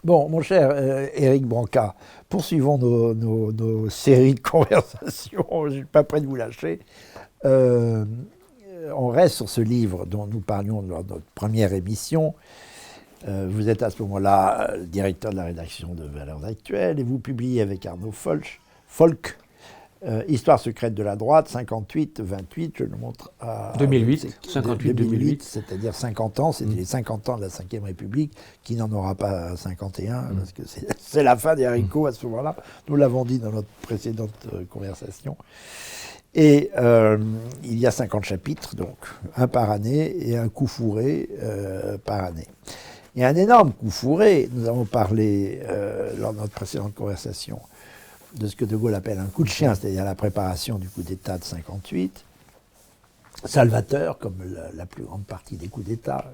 Bon, mon cher Éric Branca, poursuivons nos séries de conversations. Je ne suis pas prêt de vous lâcher. On reste sur ce livre dont nous parlions lors de notre première émission. Vous êtes à ce moment-là directeur de la rédaction de Valeurs Actuelles et vous publiez avec Arnaud Folk Histoire secrète de la droite, 58-28, je le montre à... 2008, 58-2008. C'est-à-dire 50 ans, c'était les 50 ans de la Ve République, qui n'en aura pas 51, parce que c'est la fin des haricots à ce moment-là. Nous l'avons dit dans notre précédente conversation. Et il y a 50 chapitres, donc un par année, et un coup fourré par année. Il y a un énorme coup fourré, nous avons parlé lors de notre précédente conversation, de ce que De Gaulle appelle un coup de chien, c'est-à-dire la préparation du coup d'État de 58, salvateur, comme la plus grande partie des coups d'État.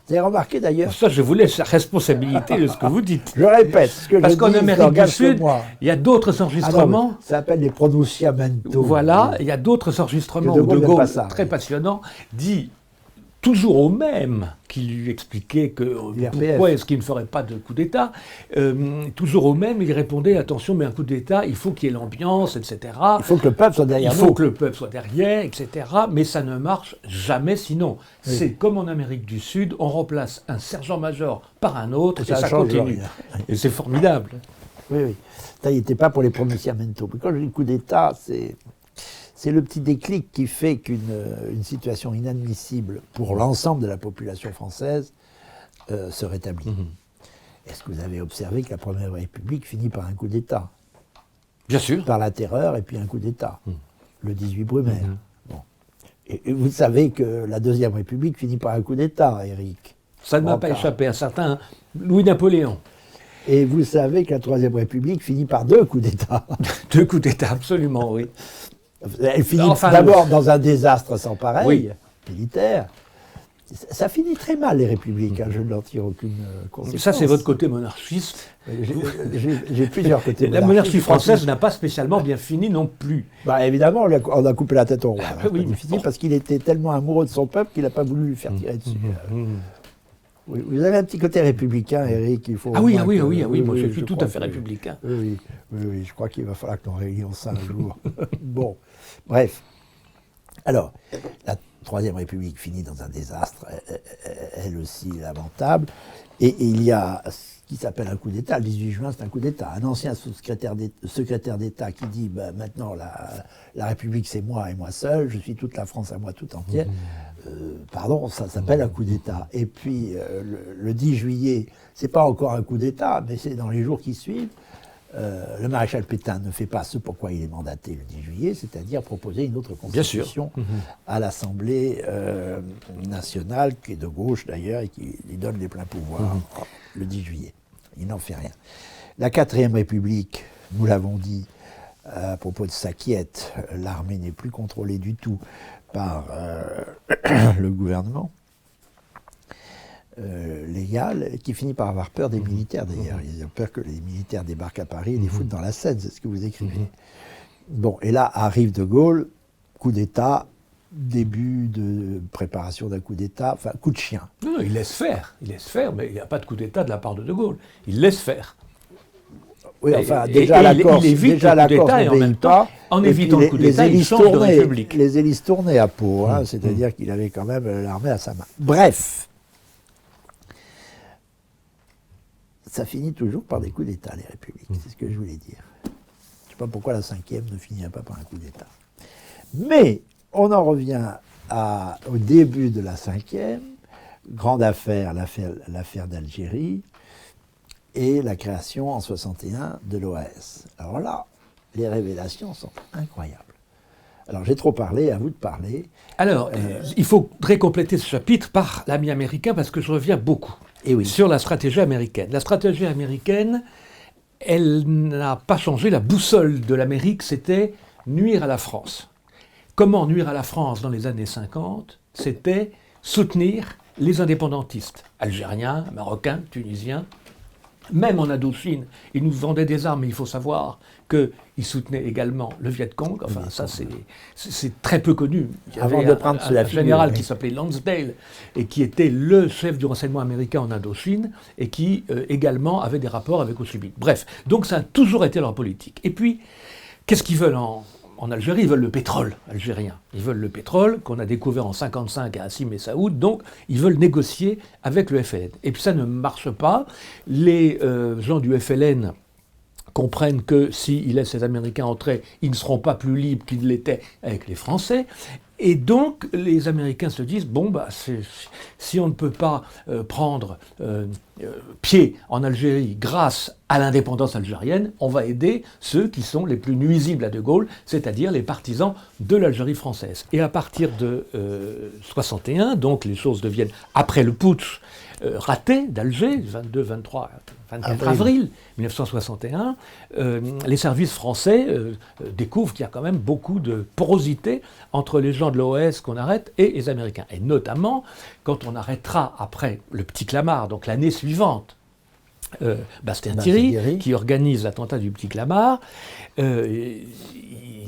Vous avez remarqué d'ailleurs... Ça, je vous laisse la responsabilité de ce que vous dites. Je répète ce que parce je qu'en dis, Amérique du Sud, il y a d'autres enregistrements. Ah non, ça s'appelle les pronunciamentos. Voilà, il y a d'autres enregistrements où De Gaulle, très passionnant, dit toujours au même, qui lui expliquait que pourquoi est-ce qu'il ne ferait pas de coup d'État, toujours au même, il répondait, attention, mais un coup d'État, il faut qu'il y ait l'ambiance, etc. Il faut que le peuple soit derrière nous. Il faut que le peuple soit derrière, etc. Mais ça ne marche jamais sinon. Oui. C'est comme en Amérique du Sud, on remplace un sergent-major par un autre, et ça continue. Et c'est formidable. Oui, oui. Ça, il n'était pas pour les pronunciamentos. Mais quand je dis coup d'État, c'est le petit déclic qui fait qu'une situation inadmissible pour l'ensemble de la population française se rétablit. Est-ce que vous avez observé que la Première République finit par un coup d'État? Bien sûr. Par la terreur et puis un coup d'État. Le 18 Brumaire. Bon. Et vous savez que la Deuxième République finit par un coup d'État, Éric. Ça ne m'a pas échappé, un certain Louis-Napoléon. Et vous savez que la Troisième République finit par 2 coups d'État. 2 coups d'État, absolument, oui. Elle finit d'abord dans un désastre sans pareil, militaire. Ça finit très mal, les républiques, je ne leur tire aucune conséquence. Ça, c'est votre côté monarchiste. J'ai plusieurs côtés monarchistes. La monarchie française n'a pas spécialement bien fini non plus. Bah, évidemment, on a coupé la tête au roi. C'est difficile parce qu'il était tellement amoureux de son peuple qu'il n'a pas voulu lui faire tirer dessus. Vous avez un petit côté républicain, Éric, il faut... oui, moi je suis tout à fait républicain. Oui, je crois qu'il va falloir que nous réunions ça un jour. Bon, bref. Alors, la Troisième République finit dans un désastre, elle aussi lamentable, et il y a ce qui s'appelle un coup d'État. Le 18 juin, c'est un coup d'État. Un ancien secrétaire d'État qui dit maintenant la République c'est moi et moi seul, je suis toute la France à moi tout entière. Pardon, ça s'appelle un coup d'État. Et puis le 10 juillet, c'est pas encore un coup d'État, mais c'est dans les jours qui suivent. Le maréchal Pétain ne fait pas ce pourquoi il est mandaté le 10 juillet, c'est-à-dire proposer une autre constitution à l'Assemblée nationale, qui est de gauche d'ailleurs, et qui lui donne les pleins pouvoirs le 10 juillet. Il n'en fait rien. La 4e République, nous l'avons dit, à propos de Saquiette, l'armée n'est plus contrôlée du tout par le gouvernement légal, qui finit par avoir peur des militaires d'ailleurs. Ils ont peur que les militaires débarquent à Paris et les foutent dans la Seine, c'est ce que vous écrivez. Bon, et là arrive De Gaulle, coup d'État, début de préparation d'un coup d'État, enfin coup de chien. Non, il laisse faire, mais il n'y a pas de coup d'État de la part de De Gaulle. Il laisse faire. Oui, enfin, déjà la Corse n'obéit pas. En évitant le coup d'État, il change de république. Les hélices tournaient à Pau, c'est-à-dire qu'il avait quand même l'armée à sa main. Bref, ça finit toujours par des coups d'État, les républiques, c'est ce que je voulais dire. Je ne sais pas pourquoi la 5e ne finirait pas par un coup d'État. Mais on en revient au début de la 5e, grande affaire, l'affaire d'Algérie, et la création en 61 de l'OAS. Alors là, les révélations sont incroyables. Alors j'ai trop parlé, à vous de parler. Alors, il faudrait compléter ce chapitre par l'ami américain, parce que je reviens beaucoup sur la stratégie américaine. La stratégie américaine, elle n'a pas changé. La boussole de l'Amérique, c'était nuire à la France. Comment nuire à la France dans les années 50 ? C'était soutenir les indépendantistes, algériens, marocains, tunisiens. Même en Indochine, ils nous vendaient des armes, mais il faut savoir qu'il soutenait également le Viet Cong. Enfin, ça, c'est très peu connu. Il y Avant avait de prendre un général qui s'appelait Lonsdale et qui était le chef du renseignement américain en Indochine et qui également avait des rapports avec Ho Chi Minh. Bref, donc ça a toujours été leur politique. Et puis, qu'est-ce qu'ils veulent en Algérie? Ils veulent le pétrole algérien. Ils veulent le pétrole qu'on a découvert en 1955 à Hassim et Saoud. Donc, ils veulent négocier avec le FLN. Et puis ça ne marche pas. Les gens du FLN comprennent que s'ils laissent les Américains entrer, ils ne seront pas plus libres qu'ils l'étaient avec les Français. Et donc, les Américains se disent, bon, si on ne peut pas prendre pied en Algérie grâce à l'indépendance algérienne, on va aider ceux qui sont les plus nuisibles à De Gaulle, c'est-à-dire les partisans de l'Algérie française. Et à partir de 61, donc les choses deviennent, après le putsch raté d'Alger, 22, 23, 24 avril 1961, les services français découvrent qu'il y a quand même beaucoup de porosité entre les gens de l'OAS qu'on arrête et les Américains. Et notamment, quand on arrêtera après le Petit Clamart, donc l'année suivante, Bastien Thierry, qui organise l'attentat du Petit Clamart, il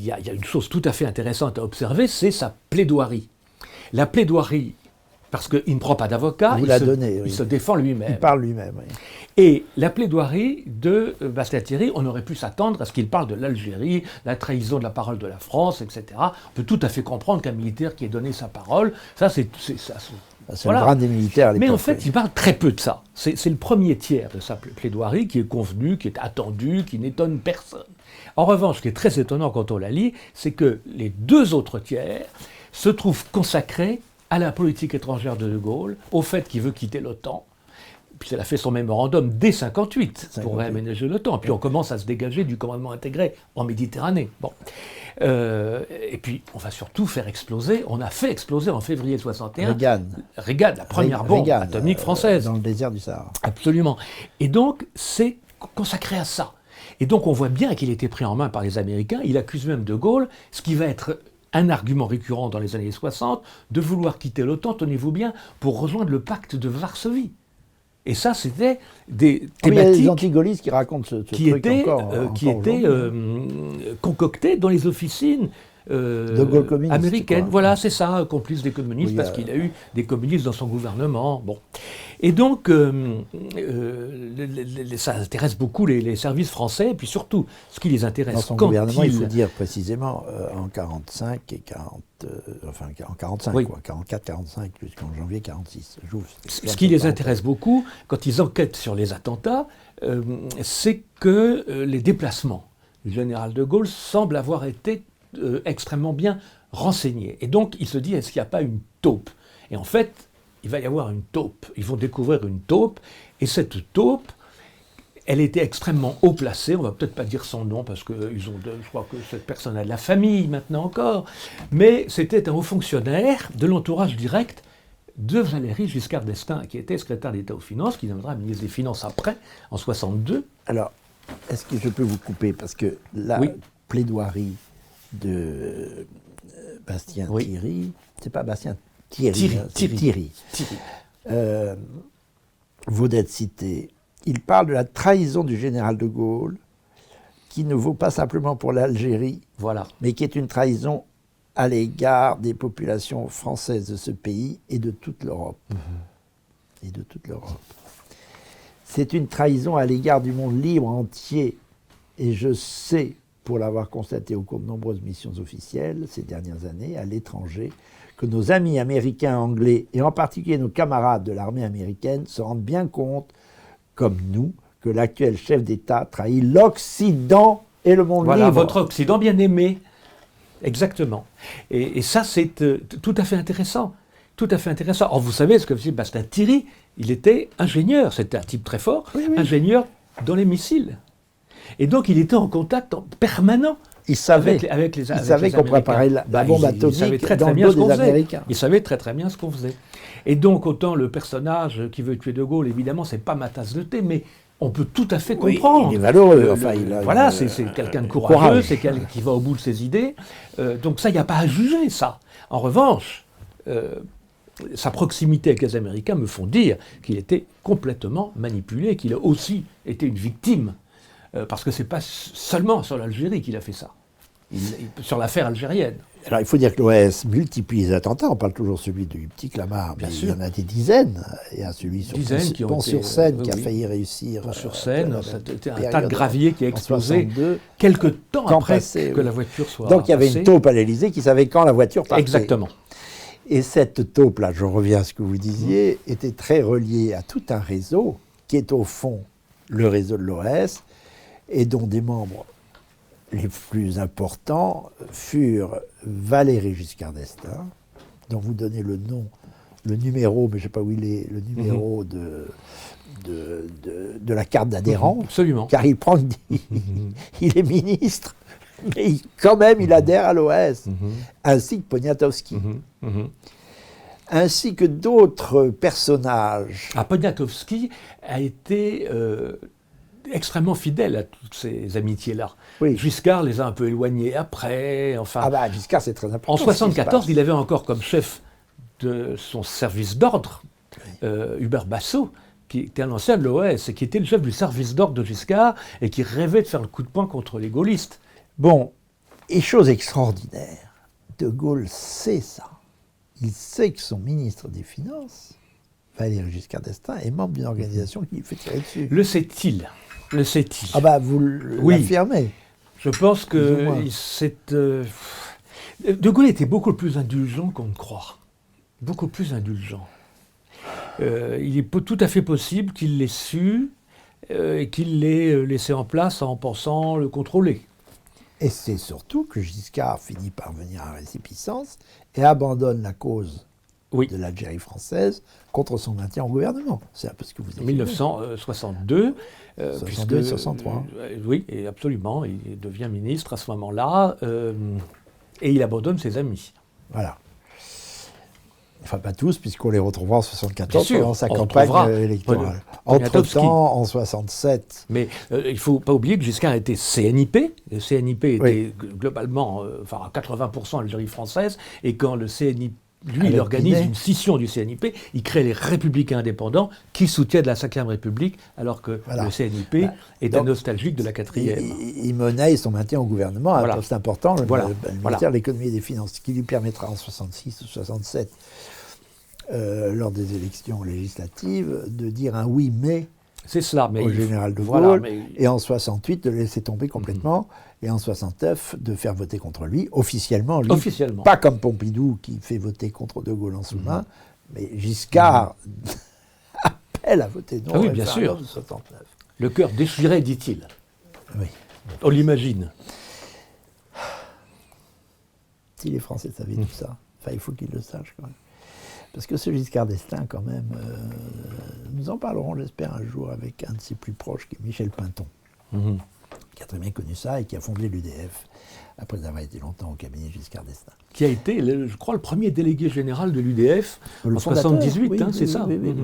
y a une chose tout à fait intéressante à observer, c'est sa plaidoirie. La plaidoirie, parce qu'il ne prend pas d'avocat, il se défend lui-même. Il parle lui-même, oui. Et la plaidoirie de Bastien Thierry, on aurait pu s'attendre à ce qu'il parle de l'Algérie, la trahison de la parole de la France, etc. On peut tout à fait comprendre qu'un militaire qui ait donné sa parole, c'est voilà. Le grand des militaires à l'époque. Mais en fait, il parle très peu de ça. C'est le premier tiers de sa plaidoirie qui est convenu, qui est attendu, qui n'étonne personne. En revanche, ce qui est très étonnant quand on la lit, c'est que les deux autres tiers se trouvent consacrés à la politique étrangère de De Gaulle, au fait qu'il veut quitter l'OTAN. Puis elle a fait son mémorandum dès 1958 pour réaménager l'OTAN. Puis on commence à se dégager du commandement intégré en Méditerranée. Bon. Et puis on va surtout faire exploser, on a fait exploser en février 1961 Reagan, la première bombe atomique française. Dans le désert du Sahara. Absolument. Et donc c'est consacré à ça. Et donc on voit bien qu'il était pris en main par les Américains. Il accuse même De Gaulle, ce qui va être un argument récurrent dans les années 60, de vouloir quitter l'OTAN, tenez-vous bien, pour rejoindre le pacte de Varsovie. Et ça, c'était des thématiques... Il y a des antigaullistes qui racontent ce qui truc qui étaient concoctés dans les officines américaines. Voilà, c'est ça, complice des communistes, parce qu'il a eu des communistes dans son gouvernement. Bon. Et donc, ça intéresse beaucoup les services français, et puis surtout, ce qui les intéresse dans son gouvernement, il faut dire précisément, en 45 et 40... enfin, en 45, oui. 44-45, jusqu'en janvier 46. Ce qui les intéresse beaucoup, quand ils enquêtent sur les attentats, c'est que les déplacements du général de Gaulle semblent avoir été extrêmement bien renseignés. Et donc, il se dit, est-ce qu'il n'y a pas une taupe? Et en fait, il va y avoir une taupe. Ils vont découvrir une taupe, et cette taupe, elle était extrêmement haut placée, on ne va peut-être pas dire son nom, parce qu'ils ont je crois que cette personne a de la famille maintenant encore, mais c'était un haut fonctionnaire de l'entourage direct de Valéry Giscard d'Estaing, qui était secrétaire d'État aux Finances, qui deviendra ministre des Finances après, en 62. Alors, est-ce que je peux vous couper? Parce que la plaidoirie de Bastien Thierry, c'est pas Bastien Thierry. Vaut d'être cité. Il parle de la trahison du général de Gaulle, qui ne vaut pas simplement pour l'Algérie, mais qui est une trahison à l'égard des populations françaises de ce pays et de toute l'Europe. Et de toute l'Europe. C'est une trahison à l'égard du monde libre entier. Et je sais, pour l'avoir constaté au cours de nombreuses missions officielles ces dernières années à l'étranger, que nos amis américains, anglais, et en particulier nos camarades de l'armée américaine, se rendent bien compte, comme nous, que l'actuel chef d'État trahit l'Occident et le monde libre. Voilà, votre Occident bien aimé. Exactement. Et ça, c'est tout à fait intéressant. Tout à fait intéressant. Or, vous savez, ce que faisait Bastien Thierry, il était ingénieur. C'était un type très fort, ingénieur dans les missiles. Et donc, il était en contact permanent avec les Américains. Il savait qu'on préparait la bombe atomique dans le dos des Américains. Il savait très très bien ce qu'on faisait. Et donc, autant le personnage qui veut tuer De Gaulle, évidemment, c'est pas ma tasse de thé, mais on peut tout à fait comprendre. Il est valeureux. Voilà, c'est quelqu'un de courageux, c'est quelqu'un qui va au bout de ses idées. Donc ça, il n'y a pas à juger, ça. En revanche, sa proximité avec les Américains me font dire qu'il était complètement manipulé, qu'il a aussi été une victime parce que ce n'est pas seulement sur l'Algérie qu'il a fait ça, sur l'affaire algérienne. Alors, il faut dire que l'OAS multiplie les attentats. On parle toujours celui du petit Clamart, mais il y en a des dizaines. Il y a celui sur Pont-sur-Seine qui a failli réussir. Pont-sur-Seine, c'était un tas de gravier qui a explosé quelques temps après que la voiture soit Donc, il y avait une taupe à l'Élysée qui savait quand la voiture partait. Exactement. Et cette taupe-là, je reviens à ce que vous disiez, était très reliée à tout un réseau qui est au fond le réseau de l'OAS et dont des membres les plus importants furent Valéry Giscard d'Estaing, dont vous donnez le nom, le numéro, mais je ne sais pas où il est, le numéro de la carte d'adhérent. Absolument. Car il prend, il est ministre, mais quand même il adhère à l'OAS, ainsi que Poniatowski. Ainsi que d'autres personnages. Poniatowski a été extrêmement fidèle à toutes ces amitiés-là. Oui. Giscard les a un peu éloignés après. Enfin, Giscard, c'est très important. En 1974, il avait encore comme chef de son service d'ordre Hubert Bassot, qui était un ancien de l'OAS et qui était le chef du service d'ordre de Giscard et qui rêvait de faire le coup de poing contre les gaullistes. Bon, et chose extraordinaire, De Gaulle sait ça. Il sait que son ministre des Finances, Valéry Giscard d'Estaing, est membre d'une organisation qui lui fait tirer dessus. Le sait-il ? Le sait-il ? Vous l'affirmez. Je pense que De Gaulle était beaucoup plus indulgent qu'on ne croit. Beaucoup plus indulgent. Il est tout à fait possible qu'il l'ait su et qu'il l'ait laissé en place en pensant le contrôler. Et c'est surtout que Giscard finit par venir à résipiscence et abandonne la cause de l'Algérie française contre son maintien au gouvernement. C'est un peu ce que vous avez dit. 1962. 62 et 63. Oui, et absolument. Il devient ministre à ce moment-là et il abandonne ses amis. Voilà. Enfin, pas tous, puisqu'on les retrouvera en 1974 pendant sa campagne électorale. Entre-temps, en 1967... Mais il ne faut pas oublier que Giscard était CNIP. Le CNIP était globalement, à 80% Algérie française, et quand le CNIP, lui, il organise une scission du CNIP, il crée les Républicains indépendants qui soutiennent la Ve République, alors que le CNIP est nostalgique de la 4e. Il monnaie son maintien au gouvernement, un poste important, le ministère de l'économie et des finances, qui lui permettra en 66 ou 67, lors des élections législatives, de dire un oui mais au général de Gaulle, et en 68 de le laisser tomber complètement, et en 69 de faire voter contre lui, officiellement, pas comme Pompidou qui fait voter contre de Gaulle en sous-main, mais Giscard appelle à voter non. Ah oui, bien sûr. 69. Le cœur déchiré, dit-il. Oui. On l'imagine. Si les Français savaient tout ça, il faut qu'ils le sachent quand même. Parce que ce Giscard d'Estaing, quand même, nous en parlerons, j'espère, un jour avec un de ses plus proches, qui est Michel Pinton, qui a très bien connu ça et qui a fondé l'UDF, après avoir été longtemps au cabinet Giscard d'Estaing. Qui a été, je crois, le premier délégué général de l'UDF en 1978, c'est ça. Oui.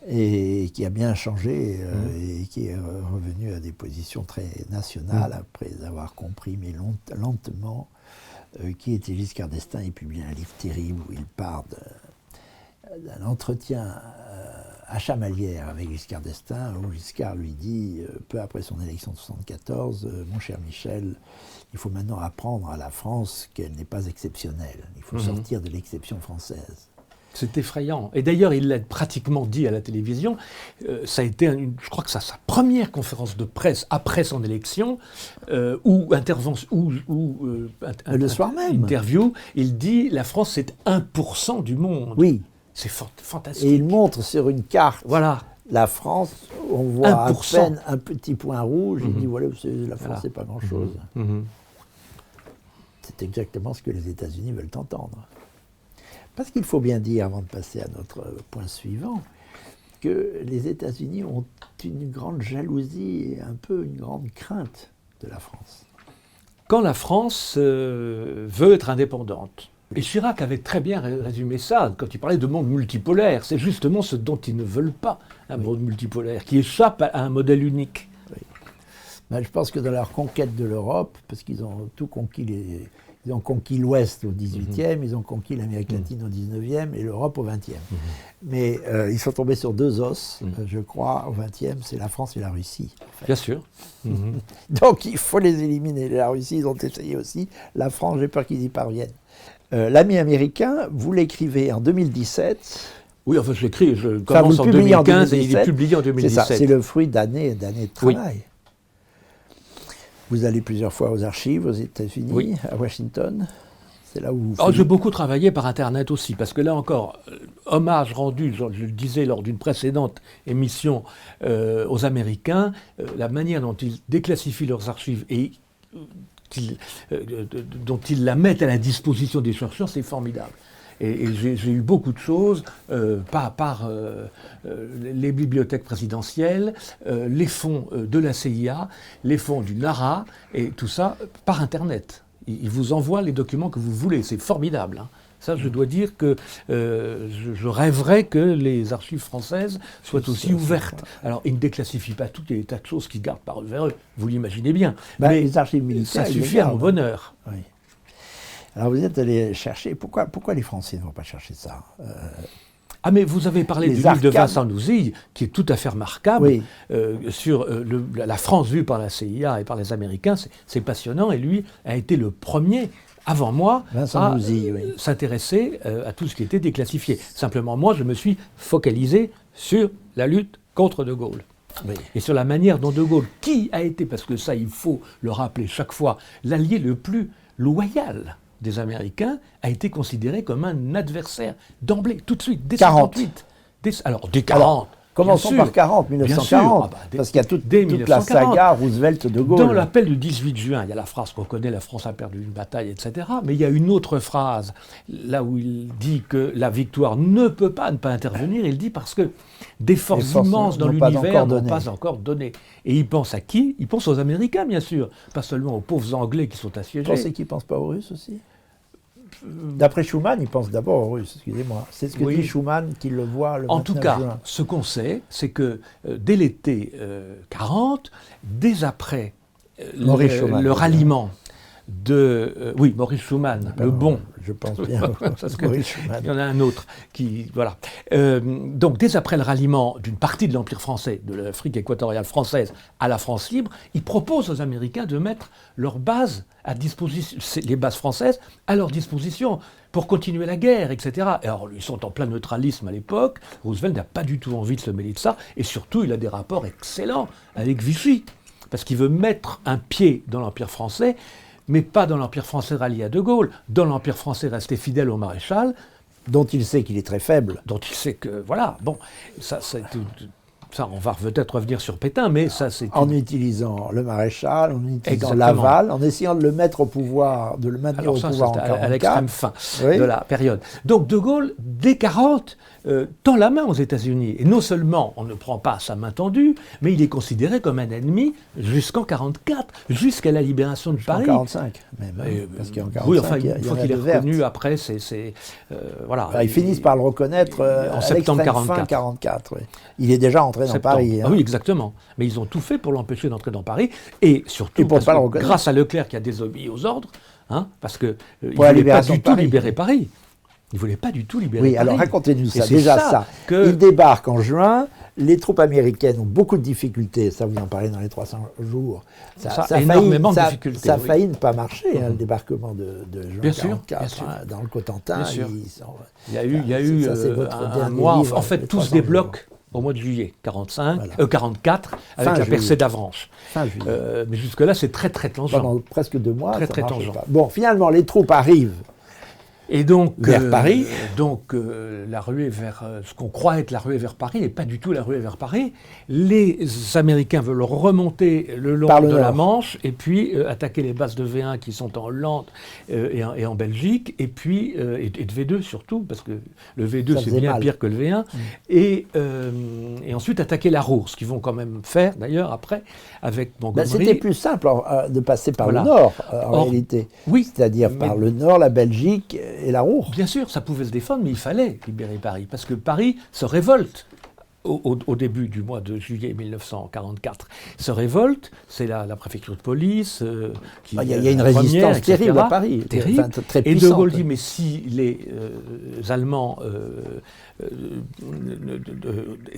Et qui a bien changé et qui est revenu à des positions très nationales après avoir compris, mais lentement, qui était Giscard d'Estaing. Il publie un livre terrible où il part d'un entretien à Chamalières avec Giscard d'Estaing, où Giscard lui dit, peu après son élection de 1974, « Mon cher Michel, il faut maintenant apprendre à la France qu'elle n'est pas exceptionnelle. Il faut sortir de l'exception française. » C'est effrayant. Et d'ailleurs, il l'a pratiquement dit à la télévision. Ça a été, je crois que sa première conférence de presse après son élection, ou intervention, le soir même. Interview. Il dit la France c'est 1% du monde. Oui. C'est fantastique. Et il montre sur une carte. Voilà. La France, on voit 1%. À peine un petit point rouge. Il dit voilà, la France c'est pas grand-chose. C'est exactement ce que les États-Unis veulent entendre. Parce qu'il faut bien dire, avant de passer à notre point suivant, que les États-Unis ont une grande jalousie et un peu une grande crainte de la France. Quand la France veut être indépendante, et Chirac avait très bien résumé ça quand il parlait de monde multipolaire, c'est justement ce dont ils ne veulent pas, un monde multipolaire, qui échappe à un modèle unique. Ben, je pense que dans leur conquête de l'Europe, parce qu'ils ont tout conquis, ils ont conquis l'Ouest au XVIIIe, ils ont conquis l'Amérique latine au XIXe et l'Europe au XXe. Mais ils sont tombés sur deux os, je crois, au XXe, c'est la France et la Russie. En fait. Bien sûr. Donc il faut les éliminer. La Russie, ils ont essayé aussi. La France, j'ai peur qu'ils y parviennent. L'ami américain, vous l'écrivez en 2017. Oui, enfin je l'écris, je commence en 2015 et il est publié en 2017. C'est ça, c'est le fruit d'années de travail. Oui. Vous allez plusieurs fois aux archives aux États-Unis, à Washington. C'est là où vous j'ai beaucoup travaillé par Internet aussi, parce que là encore, hommage rendu, je le disais lors d'une précédente émission, aux Américains, la manière dont ils déclassifient leurs archives et dont ils la mettent à la disposition des chercheurs, c'est formidable. Et j'ai eu beaucoup de choses par les bibliothèques présidentielles, les fonds de la CIA, les fonds du NARA, et tout ça par Internet. Ils vous envoient les documents que vous voulez, c'est formidable. Hein. Ça, je dois dire que je rêverais que les archives françaises soient aussi ouvertes. Alors, ils ne déclassifient pas tout, il y a des tas de choses qu'ils gardent par eux vers eux, vous l'imaginez bien. Mais les archives militaires, ça suffit à mon bonheur. Oui. Alors vous êtes allé chercher, pourquoi les Français ne vont pas chercher ça Ah mais vous avez parlé du livre de Vincent Nouzille, qui est tout à fait remarquable, sur la France vue par la CIA et par les Américains, c'est passionnant, et lui a été le premier, avant moi, à s'intéresser à tout ce qui était déclassifié. Simplement moi, je me suis focalisé sur la lutte contre De Gaulle. Oui. Et sur la manière dont De Gaulle, qui a été, parce que ça il faut le rappeler chaque fois, l'allié le plus loyal des Américains, a été considéré comme un adversaire d'emblée, tout de suite, dès 1948. Dès 40. Commençons par 40, 1940, parce qu'il y a toute la saga Roosevelt-De Gaulle. Dans l'appel du 18 juin, il y a la phrase qu'on connaît, la France a perdu une bataille, etc. Mais il y a une autre phrase, là où il dit que la victoire ne peut pas ne pas intervenir, il dit parce que des forces immenses dans l'univers n'ont pas encore donné. Et il pense à qui? Il pense aux Américains, bien sûr, pas seulement aux pauvres Anglais qui sont assiégés. Vous pensez qu'ils ne pensent pas aux Russes aussi? D'après Schuman, il pense d'abord aux Russes, excusez-moi. C'est ce que dit Schuman, qu'il le voit le 29 juin. En tout cas, ce qu'on sait, c'est que dès l'été 40, dès après le ralliement de... oui, Maurice Schuman, le bon. Je pense bien. Maurice Schuman. Il y en a un autre qui... Voilà. Donc, dès après le ralliement d'une partie de l'Empire français, de l'Afrique équatoriale française à la France libre, il propose aux Américains de mettre leurs bases à disposition, les bases françaises à leur disposition pour continuer la guerre, etc. Alors, ils sont en plein neutralisme à l'époque. Roosevelt n'a pas du tout envie de se mêler de ça. Et surtout, il a des rapports excellents avec Vichy. Parce qu'il veut mettre un pied dans l'Empire français, mais pas dans l'Empire français rallié à De Gaulle, dans l'Empire français resté fidèle au maréchal. Dont il sait qu'il est très faible. Dont il sait que, voilà, bon, ça on va peut-être revenir sur Pétain, mais ça c'est... En utilisant le maréchal, en utilisant Laval, en essayant de le mettre au pouvoir, de le maintenir au pouvoir en 1944. À l'extrême fin de la période. Donc De Gaulle, dès 1940, tend la main aux États-Unis. Et non seulement on ne prend pas sa main tendue, mais il est considéré comme un ennemi jusqu'en 1944, jusqu'à la libération de Paris. En 1945 même, parce qu'en 1945, oui, enfin, une fois qu'il est reconnu, après, voilà. Ils finissent par le reconnaître en septembre 1944. Oui. Il est déjà entré dans Paris. Hein. Ah oui, exactement. Mais ils ont tout fait pour l'empêcher d'entrer dans Paris, et surtout grâce à Leclerc qui a désobéi aux ordres, hein, parce qu'il ne voulait pas du tout libérer Paris. Il ne voulait pas du tout libérer Paris. Oui, alors racontez-nous ça. Déjà ça. Il débarque en juin, les troupes américaines ont beaucoup de difficultés, ça vous en parlez dans les 300 jours. Ça a énormément de difficultés. Ça a failli ne pas marcher, le débarquement de juin 1944, dans le Cotentin. Il y a eu un mois, en fait tout se débloque au mois de juillet 1944, avec la percée d'Avranches. Mais jusque-là, c'est très très tangent. Pendant presque 2 mois, très très tangent. Bon, finalement, les troupes arrivent. Et donc, vers Paris. La ruée vers ce qu'on croit être la ruée vers Paris n'est pas du tout la ruée vers Paris. Les Américains veulent remonter le long de la Manche et puis attaquer les bases de V1 qui sont en Hollande et en Belgique, et puis et de V2 surtout, parce que le V2 c'est bien pire que le V1, et ensuite attaquer la Ruhr, ce qu'ils vont quand même faire d'ailleurs après avec Montgomery. C'était plus simple de passer par le nord en réalité. Oui, c'est-à-dire par le nord, la Belgique et la Ruhr. Bien sûr, ça pouvait se défendre, mais il fallait libérer Paris, parce que Paris se révolte au début du mois de juillet 1944, se révolte. C'est la préfecture de police qui... Il y a une résistance etc. terrible à Paris. Terrible. Enfin, très et puissante. De Gaulle dit, mais si les Allemands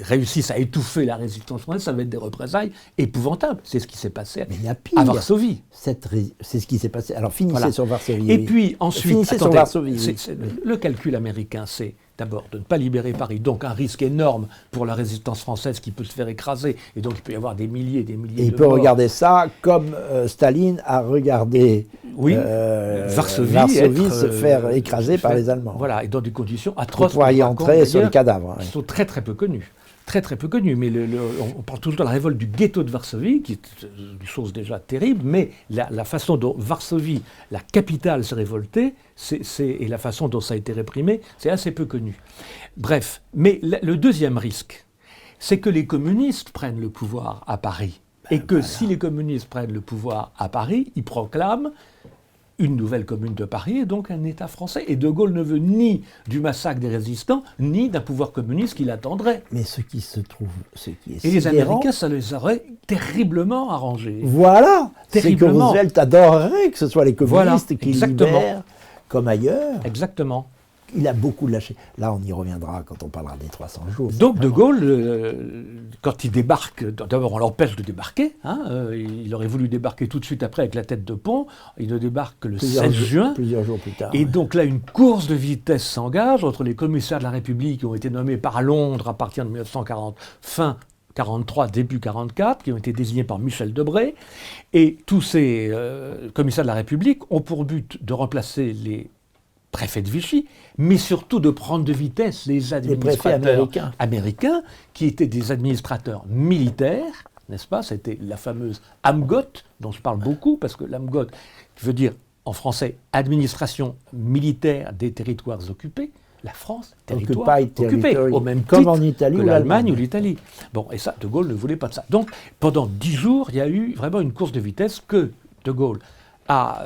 réussissent à étouffer la résistance française, ça va être des représailles épouvantables. C'est ce qui s'est passé à Varsovie. C'est ce qui s'est passé. Alors finissez sur Varsovie. Et puis ensuite, finissez sur Varsovie. Le calcul américain, c'est d'abord de ne pas libérer Paris, donc un risque énorme pour la résistance française qui peut se faire écraser, et donc il peut y avoir des milliers et des milliers de morts. Et il peut regarder ça comme Staline a regardé Varsovie se faire écraser par les Allemands. Voilà, et dans des conditions atroces. Pour pouvoir y entrer sur les cadavres. Qui sont très très peu connus. Très très peu connus, mais on parle toujours de la révolte du ghetto de Varsovie, qui est une chose déjà terrible, mais la façon dont Varsovie, la capitale, s'est révoltée, et la façon dont ça a été réprimé, c'est assez peu connu. Bref, mais le deuxième risque, c'est que les communistes prennent le pouvoir à Paris, et que si les communistes prennent le pouvoir à Paris, ils proclament une nouvelle commune de Paris et donc un État français. Et De Gaulle ne veut ni du massacre des résistants, ni d'un pouvoir communiste qui l'attendrait. Mais ce qui se trouve, et les Américains, ça les aurait terriblement arrangés. Voilà, c'est que Roosevelt adorerait que ce soit les communistes qui libèrent, comme ailleurs. Exactement. Il a beaucoup lâché. Là, on y reviendra quand on parlera des 300 jours. Donc De Gaulle, quand il débarque, d'abord on l'empêche de débarquer, il aurait voulu débarquer tout de suite après avec la tête de pont, il ne débarque que le 16 juin. Plusieurs jours plus tard. Et donc là, une course de vitesse s'engage entre les commissaires de la République qui ont été nommés par Londres à partir de 1940, fin 43, début 44, qui ont été désignés par Michel Debré, et tous ces commissaires de la République ont pour but de remplacer les préfet de Vichy, mais surtout de prendre de vitesse les administrateurs américains, qui étaient des administrateurs militaires, n'est-ce pas? C'était la fameuse AMGOT, dont je parle beaucoup, parce que l'AMGOT veut dire, en français, administration militaire des territoires occupés. La France, territoire occupé, au même comme titre en Italie que ou l'Allemagne ou l'Italie. Bon, et ça, De Gaulle ne voulait pas de ça. Donc, pendant 10 jours, il y a eu vraiment une course de vitesse que De Gaulle a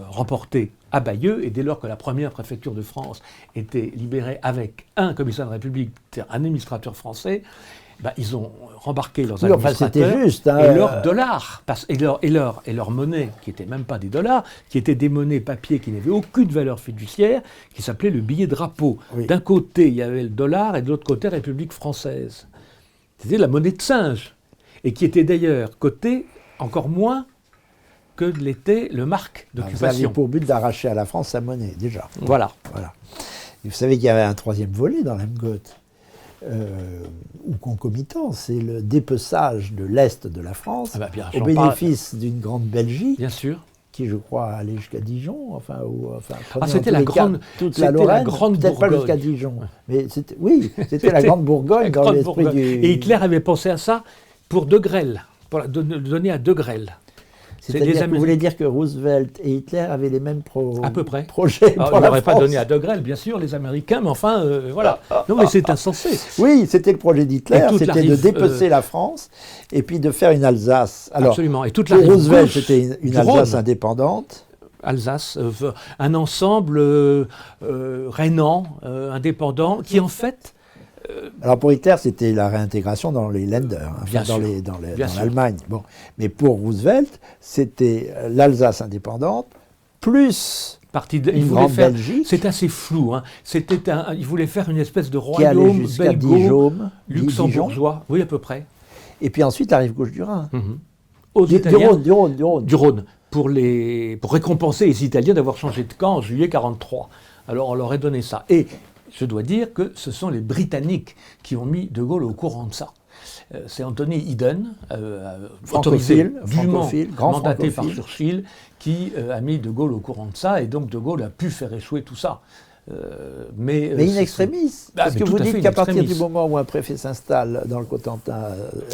remporté à Bayeux, et dès lors que la première préfecture de France était libérée avec un commissaire de la République, un administrateur français, ils ont rembarqué leurs administrateurs et leurs dollars, et leur monnaie, qui n'était même pas des dollars, qui étaient des monnaies papier qui n'avaient aucune valeur fiduciaire, qui s'appelait le billet drapeau. Oui. D'un côté, il y avait le dollar, et de l'autre côté, République française. C'était la monnaie de singe, et qui était d'ailleurs cotée encore moins que l'était le marque d'occupation. Vous aviez pour but d'arracher à la France sa monnaie, déjà. Voilà. Et vous savez qu'il y avait un troisième volet dans l'AMGOT, ou concomitant, c'est le dépeçage de l'Est de la France, au bénéfice d'une grande Belgique, bien sûr, qui, je crois, allait jusqu'à Dijon, c'était la grande, toute la Lorraine, peut-être pas jusqu'à Dijon, mais c'était la grande Bourgogne dans l'esprit du... Et Hitler avait pensé à ça pour De Grelle, pour le donner à De Grelle. C'est-à-dire que vous voulez dire que Roosevelt et Hitler avaient les mêmes à peu près. projets pour la France. Ils n'auraient pas donné à De Grelle, bien sûr, les Américains, mais enfin, voilà. Non, mais c'est insensé. Oui, c'était le projet d'Hitler, c'était de dépecer la France et puis de faire une Alsace. Alors, absolument. Et toute la pour Roosevelt, c'était une Alsace indépendante. Alsace, un ensemble rhénan, indépendant, qui en fait... Alors pour Hitler, c'était la réintégration dans les Länder, dans l'Allemagne. Bon. Mais pour Roosevelt, c'était l'Alsace indépendante, plus une grande Belgique. C'est assez flou. Il voulait faire une espèce de royaume belgo-luxembourgeois. Oui, à peu près. Et puis ensuite, la rive gauche du Rhin. Aux Italiens, du Rhône. Pour récompenser les Italiens d'avoir changé de camp en juillet 1943. Alors on leur a donné ça. Et je dois dire que ce sont les Britanniques qui ont mis De Gaulle au courant de ça. C'est Anthony Eden, autorisé dûment, mandaté par Churchill, qui a mis De Gaulle au courant de ça, et donc De Gaulle a pu faire échouer tout ça. Mais in extremis, parce que vous dites qu'à partir du moment où un préfet s'installe dans le Cotentin,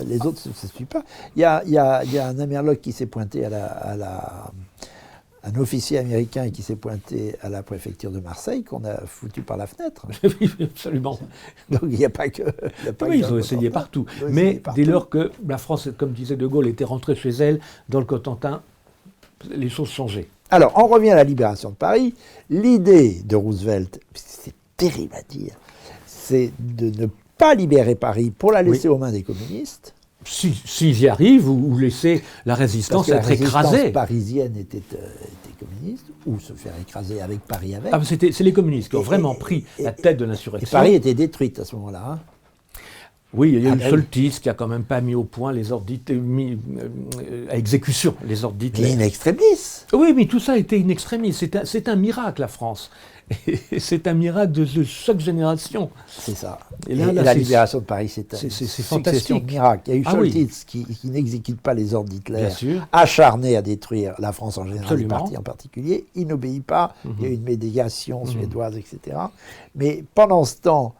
les autres ne se suivent pas. Il y a un Amerloc qui s'est pointé un officier américain qui s'est pointé à la préfecture de Marseille, qu'on a foutu par la fenêtre. Oui, absolument. Donc il n'y a pas que... ils ont essayé partout. Mais dès lors que la France, comme disait De Gaulle, était rentrée chez elle, dans le Cotentin, les choses changeaient. Alors, on revient à la libération de Paris. L'idée de Roosevelt, c'est terrible à dire, c'est de ne pas libérer Paris pour la laisser aux mains des communistes. S'ils y arrivent, ou laisser la résistance être écrasée. La résistance parisienne était communiste, ou se faire écraser avec Paris avec. C'est les communistes qui ont vraiment pris la tête de l'insurrection. Et Paris était détruite à ce moment-là. Hein. Oui, il y a eu Soltis qui a quand même pas mis au point les ordres à exécution, les ordres d'Hitler. In extremis. Oui, mais tout ça était in extremis. C'est un miracle, la France. C'est un miracle de chaque génération. C'est ça. Et la libération de Paris, c'est fantastique. Miracle. Il y a eu Soltis qui n'exécute pas les ordres d'Hitler, acharné à détruire la France en général, les partis en particulier. Il n'obéit pas. Il y a eu une médiation suédoise, etc. Mais pendant ce temps,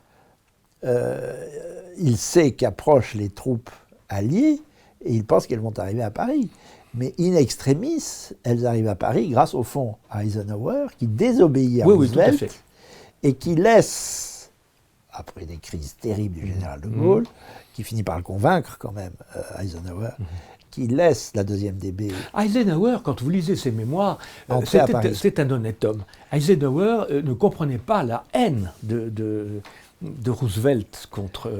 il sait qu'approchent les troupes alliées et il pense qu'elles vont arriver à Paris. Mais in extremis, elles arrivent à Paris grâce au fond à Eisenhower qui désobéit à Roosevelt et qui laisse, après des crises terribles du général de Gaulle, qui finit par le convaincre quand même, Eisenhower, qui laisse la deuxième DB. Eisenhower, quand vous lisez ses mémoires, c'est un honnête homme. Eisenhower ne comprenait pas la haine de Roosevelt contre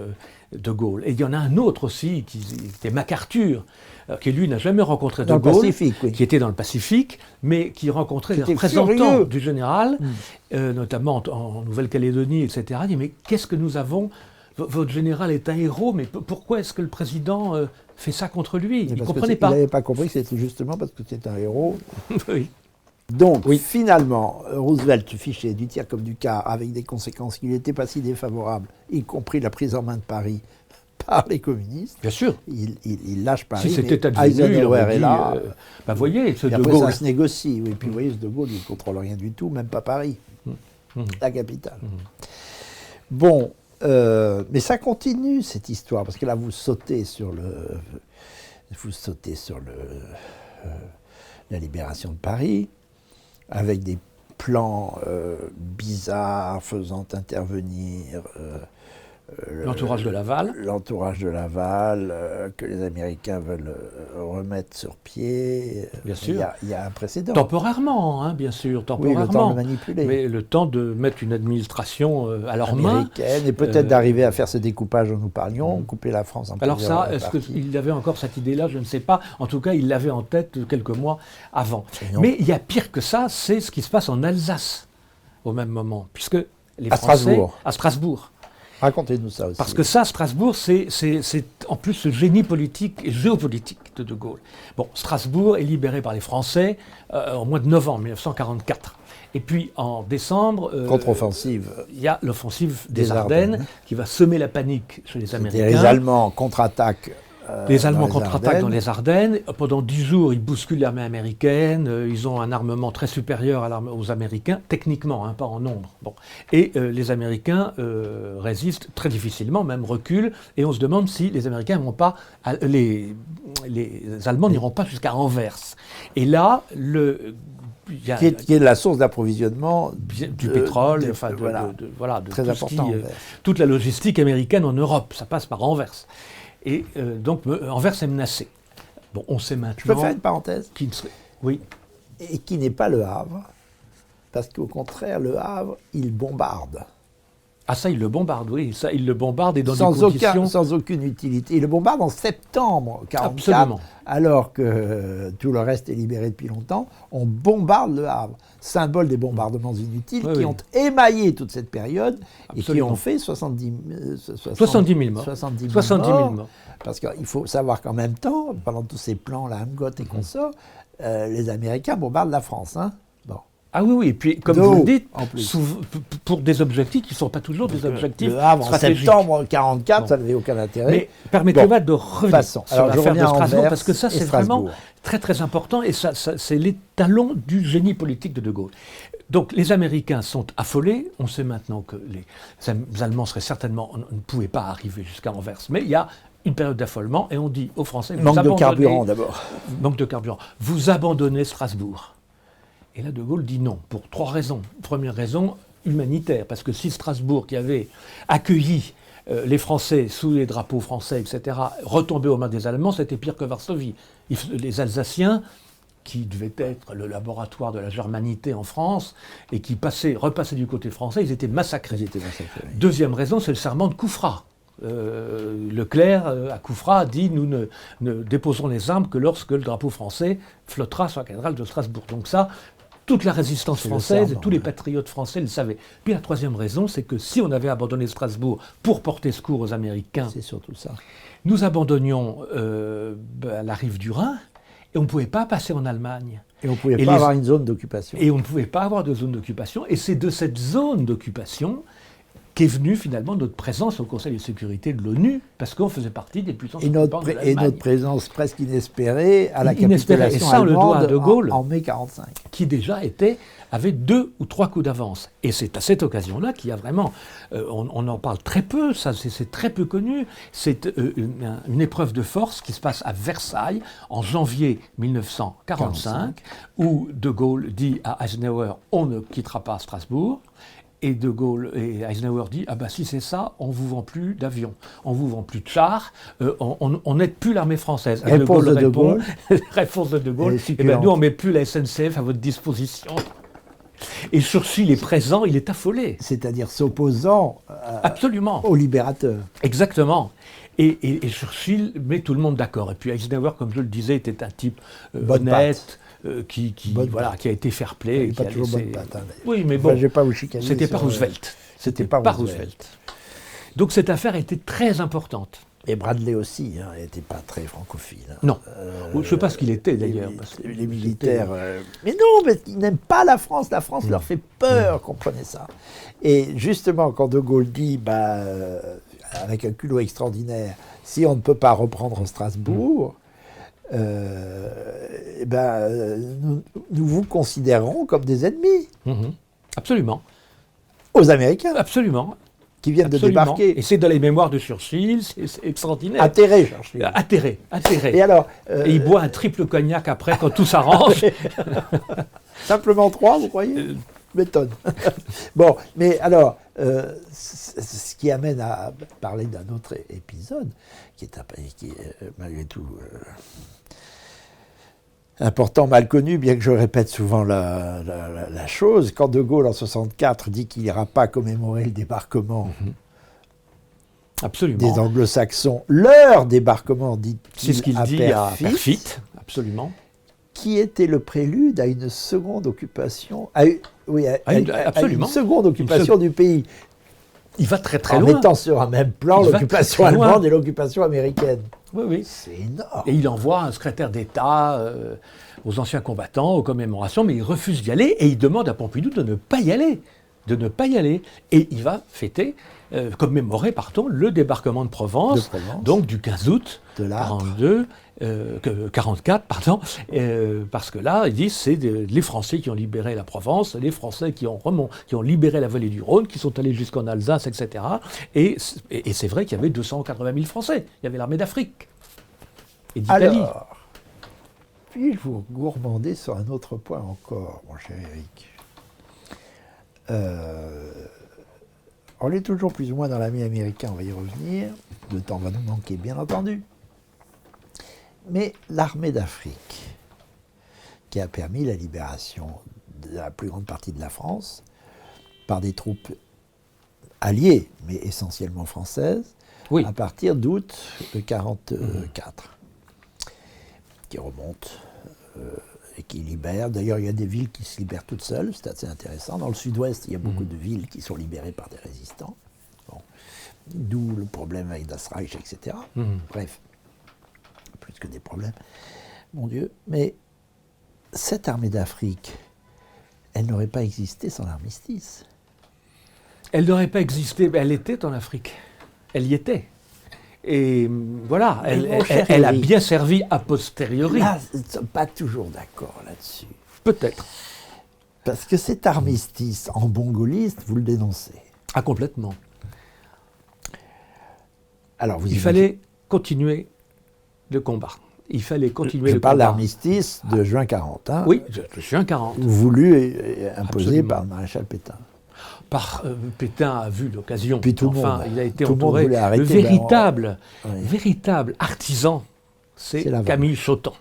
de Gaulle. Et il y en a un autre aussi, qui était MacArthur, qui lui n'a jamais rencontré de Gaulle, qui était dans le Pacifique, mais qui rencontrait les représentants du général, notamment en Nouvelle-Calédonie, etc. Il dit, mais qu'est-ce que nous avons ? Votre général est un héros, mais pourquoi est-ce que le président fait ça contre lui ? Il ne comprenait pas. Il n'avait pas compris que c'était justement parce que c'était un héros. Oui. Donc, finalement, Roosevelt fichait du tir comme du quart, avec des conséquences qui n'étaient pas si défavorables, y compris la prise en main de Paris par les communistes. Bien sûr. Il lâche Paris, si c'était mais Eisenhower est là. Voyez, ce de Gaulle... Après, ça se négocie. Oui, puis vous voyez, ce de Gaulle, il ne contrôle rien du tout, même pas Paris, la capitale. Bon, mais ça continue, cette histoire, parce que là, vous sautez sur la libération de Paris, avec des plans bizarres faisant intervenir l'entourage de Laval. L'entourage de Laval, que les Américains veulent remettre sur pied. Bien sûr. Il y a un précédent. Temporairement, hein, bien sûr, temporairement. Oui, le temps de manipuler. Mais le temps de mettre une administration à leurs mains. Américaine, et peut-être d'arriver à faire ce découpage dont nous parlions, couper la France en plusieurs Alors ça, est-ce qu'il avait encore cette idée-là ? Je ne sais pas. En tout cas, il l'avait en tête quelques mois avant. Mais il y a pire que ça, c'est ce qui se passe en Alsace, au même moment. Puisque les Français... À Strasbourg. Racontez-nous ça aussi. Parce que ça, Strasbourg, c'est en plus ce génie politique et géopolitique de Gaulle. Bon, Strasbourg est libéré par les Français au mois de novembre 1944. Et puis en décembre, contre-offensive. Il y a l'offensive des Ardennes qui va semer la panique chez les Américains. Les Allemands contre-attaquent. Les Allemands contre-attaquent dans les Ardennes. Pendant 10 jours, ils bousculent l'armée américaine. Ils ont un armement très supérieur aux Américains, techniquement, pas en nombre. Bon. Et les Américains résistent très difficilement, même reculent. Et on se demande si les Américains n'iront pas, les Allemands n'iront pas jusqu'à Anvers. Et là, qui est la source d'approvisionnement du pétrole, de très important. Toute la logistique américaine en Europe, ça passe par Anvers. Et donc, Anvers est menacé. Bon, on sait maintenant... Je peux faire une parenthèse ? Oui. Et qui n'est pas le Havre, parce qu'au contraire, le Havre, il bombarde. Ah ça, il le bombarde, oui. Ça, il le bombarde et dans des conditions... Sans aucune utilité. Il le bombarde en septembre 1944, absolument. Alors que tout le reste est libéré depuis longtemps. On bombarde le Havre, symbole des bombardements inutiles qui ont émaillé toute cette période et qui ont fait 70 000 morts. 70 000 morts. Parce qu'il faut savoir qu'en même temps, pendant tous ces plans, la Hamgot et consorts, les Américains bombardent la France. Hein. Bon. Ah oui, et puis comme vous le dites, pour des objectifs qui ne sont pas toujours des objectifs stratégiques. En septembre 1944, ça n'avait aucun intérêt. Mais permettez-moi de revenir sur l'affaire de Strasbourg, parce que ça c'est vraiment très très important, et ça c'est l'étalon du génie politique de Gaulle. Donc les Américains sont affolés, on sait maintenant que les Allemands ne pouvaient pas arriver jusqu'à Anvers, mais il y a une période d'affolement, et on dit aux Français, manque de carburant d'abord. Manque de carburant. Vous abandonnez Strasbourg. Et là, De Gaulle dit non, pour 3 raisons. Première raison, humanitaire, parce que si Strasbourg, qui avait accueilli les Français sous les drapeaux français, etc., retombait aux mains des Allemands, c'était pire que Varsovie. Les Alsaciens, qui devaient être le laboratoire de la germanité en France, et qui repassaient du côté français, ils étaient massacrés. Deuxième raison, c'est le serment de Koufra. Leclerc, à Couffra, dit « Nous ne déposerons les armes que lorsque le drapeau français flottera sur la cathédrale de Strasbourg ». Donc ça, toute la résistance française et tous les patriotes français le savaient. Puis la troisième raison, c'est que si on avait abandonné Strasbourg pour porter secours aux Américains, c'est surtout ça. Nous abandonnions la rive du Rhin et on ne pouvait pas passer en Allemagne. Et on ne pouvait pas avoir une zone d'occupation. Et on ne pouvait pas avoir de zone d'occupation. Et c'est de cette zone d'occupation qu'est venue finalement notre présence au Conseil de sécurité de l'ONU, parce qu'on faisait partie des puissances occupantes de l'Allemagne. Et notre présence presque inespérée à la capitulation allemande de Gaulle, en mai 1945. Qui déjà avait 2 ou 3 coups d'avance. Et c'est à cette occasion-là qu'il y a vraiment, on en parle très peu, ça c'est très peu connu, c'est une épreuve de force qui se passe à Versailles en janvier 1945, où De Gaulle dit à Eisenhower « on ne quittera pas Strasbourg ». Et De Gaulle et Eisenhower dit « Ah ben si c'est ça, on ne vous vend plus d'avions, on ne vous vend plus de chars, on n'aide plus l'armée française. » Réponse de De Gaulle. Réponse de De Gaulle. « Eh ben nous, on ne met plus la SNCF à votre disposition. » Et Churchill est présent, il est affolé. C'est-à-dire s'opposant absolument aux libérateurs. Exactement. Et Churchill met tout le monde d'accord. Et puis Eisenhower, comme je le disais, était un type honnête, qui a été fair-play. Pas toujours bonne patte. Oui, mais bon, je vais pas vous chicaner. C'était pas Roosevelt. C'était pas Roosevelt. Donc cette affaire était très importante. Et Bradley aussi n'était pas très francophile. Non, je ne sais pas ce qu'il était d'ailleurs. Les militaires... Mais non, mais ils n'aiment pas la France leur fait peur, comprenez ça. Et justement, quand De Gaulle dit, avec un culot extraordinaire, si on ne peut pas reprendre Strasbourg, nous vous considérons comme des ennemis. Absolument. Aux Américains. Absolument. Qui viennent de débarquer. Et c'est dans les mémoires de Churchill, c'est extraordinaire. Atterré, Churchill. Atterré. Et alors et il boit un triple cognac après, quand tout s'arrange. Simplement 3, vous croyez M'étonne. Bon, mais alors, ce qui amène à parler d'un autre épisode, qui est malgré tout important, mal connu, bien que je répète souvent la chose. Quand De Gaulle, en 1964, dit qu'il n'ira pas commémorer le débarquement absolument. Des Anglo-Saxons, leur débarquement, dit-il, c'est ce qu'il dit à Perfit, absolument. Qui était le prélude à une seconde occupation, à une seconde occupation du pays. Il va très très loin. En mettant sur un même plan l'occupation allemande et l'occupation américaine. Oui. C'est énorme. Et il envoie un secrétaire d'État aux anciens combattants, aux commémorations, mais il refuse d'y aller et il demande à Pompidou de ne pas y aller. Et il va commémorer, le débarquement de Provence, donc du 15 août 44, parce que là, ils disent c'est les Français qui ont libéré la Provence, les Français qui ont libéré la vallée du Rhône, qui sont allés jusqu'en Alsace, etc. Et c'est vrai qu'il y avait 280 000 Français. Il y avait l'armée d'Afrique et d'Italie. Alors, puis-je vous gourmander sur un autre point encore, mon cher Éric. On est toujours plus ou moins dans l'ami américain, on va y revenir. Le temps va nous manquer, bien entendu. Mais l'armée d'Afrique, qui a permis la libération de la plus grande partie de la France par des troupes alliées, mais essentiellement françaises, à partir d'août 1944, qui remonte et qui libère. D'ailleurs, il y a des villes qui se libèrent toutes seules, c'est assez intéressant. Dans le sud-ouest, il y a beaucoup de villes qui sont libérées par des résistants. Bon. D'où le problème avec Das Reich, etc. Bref, plus que des problèmes, mon Dieu. Mais cette armée d'Afrique, elle n'aurait pas existé sans l'armistice. Elle n'aurait pas existé, mais elle était en Afrique. Elle y était. Et voilà, elle a bien servi a posteriori. Là, nous ne sommes pas toujours d'accord là-dessus. Peut-être. Parce que cet armistice, en bon gaulliste, vous le dénoncez. Ah, complètement. Alors, il fallait continuer le combat. Il fallait continuer je le parle combat. d'armistice de juin 40. Hein, oui, de juin 40. Voulu et imposé par le maréchal Pétain. Pétain a vu l'occasion. Puis tout le monde. Il a été entouré. Le véritable artisan, c'est Camille Chautemps.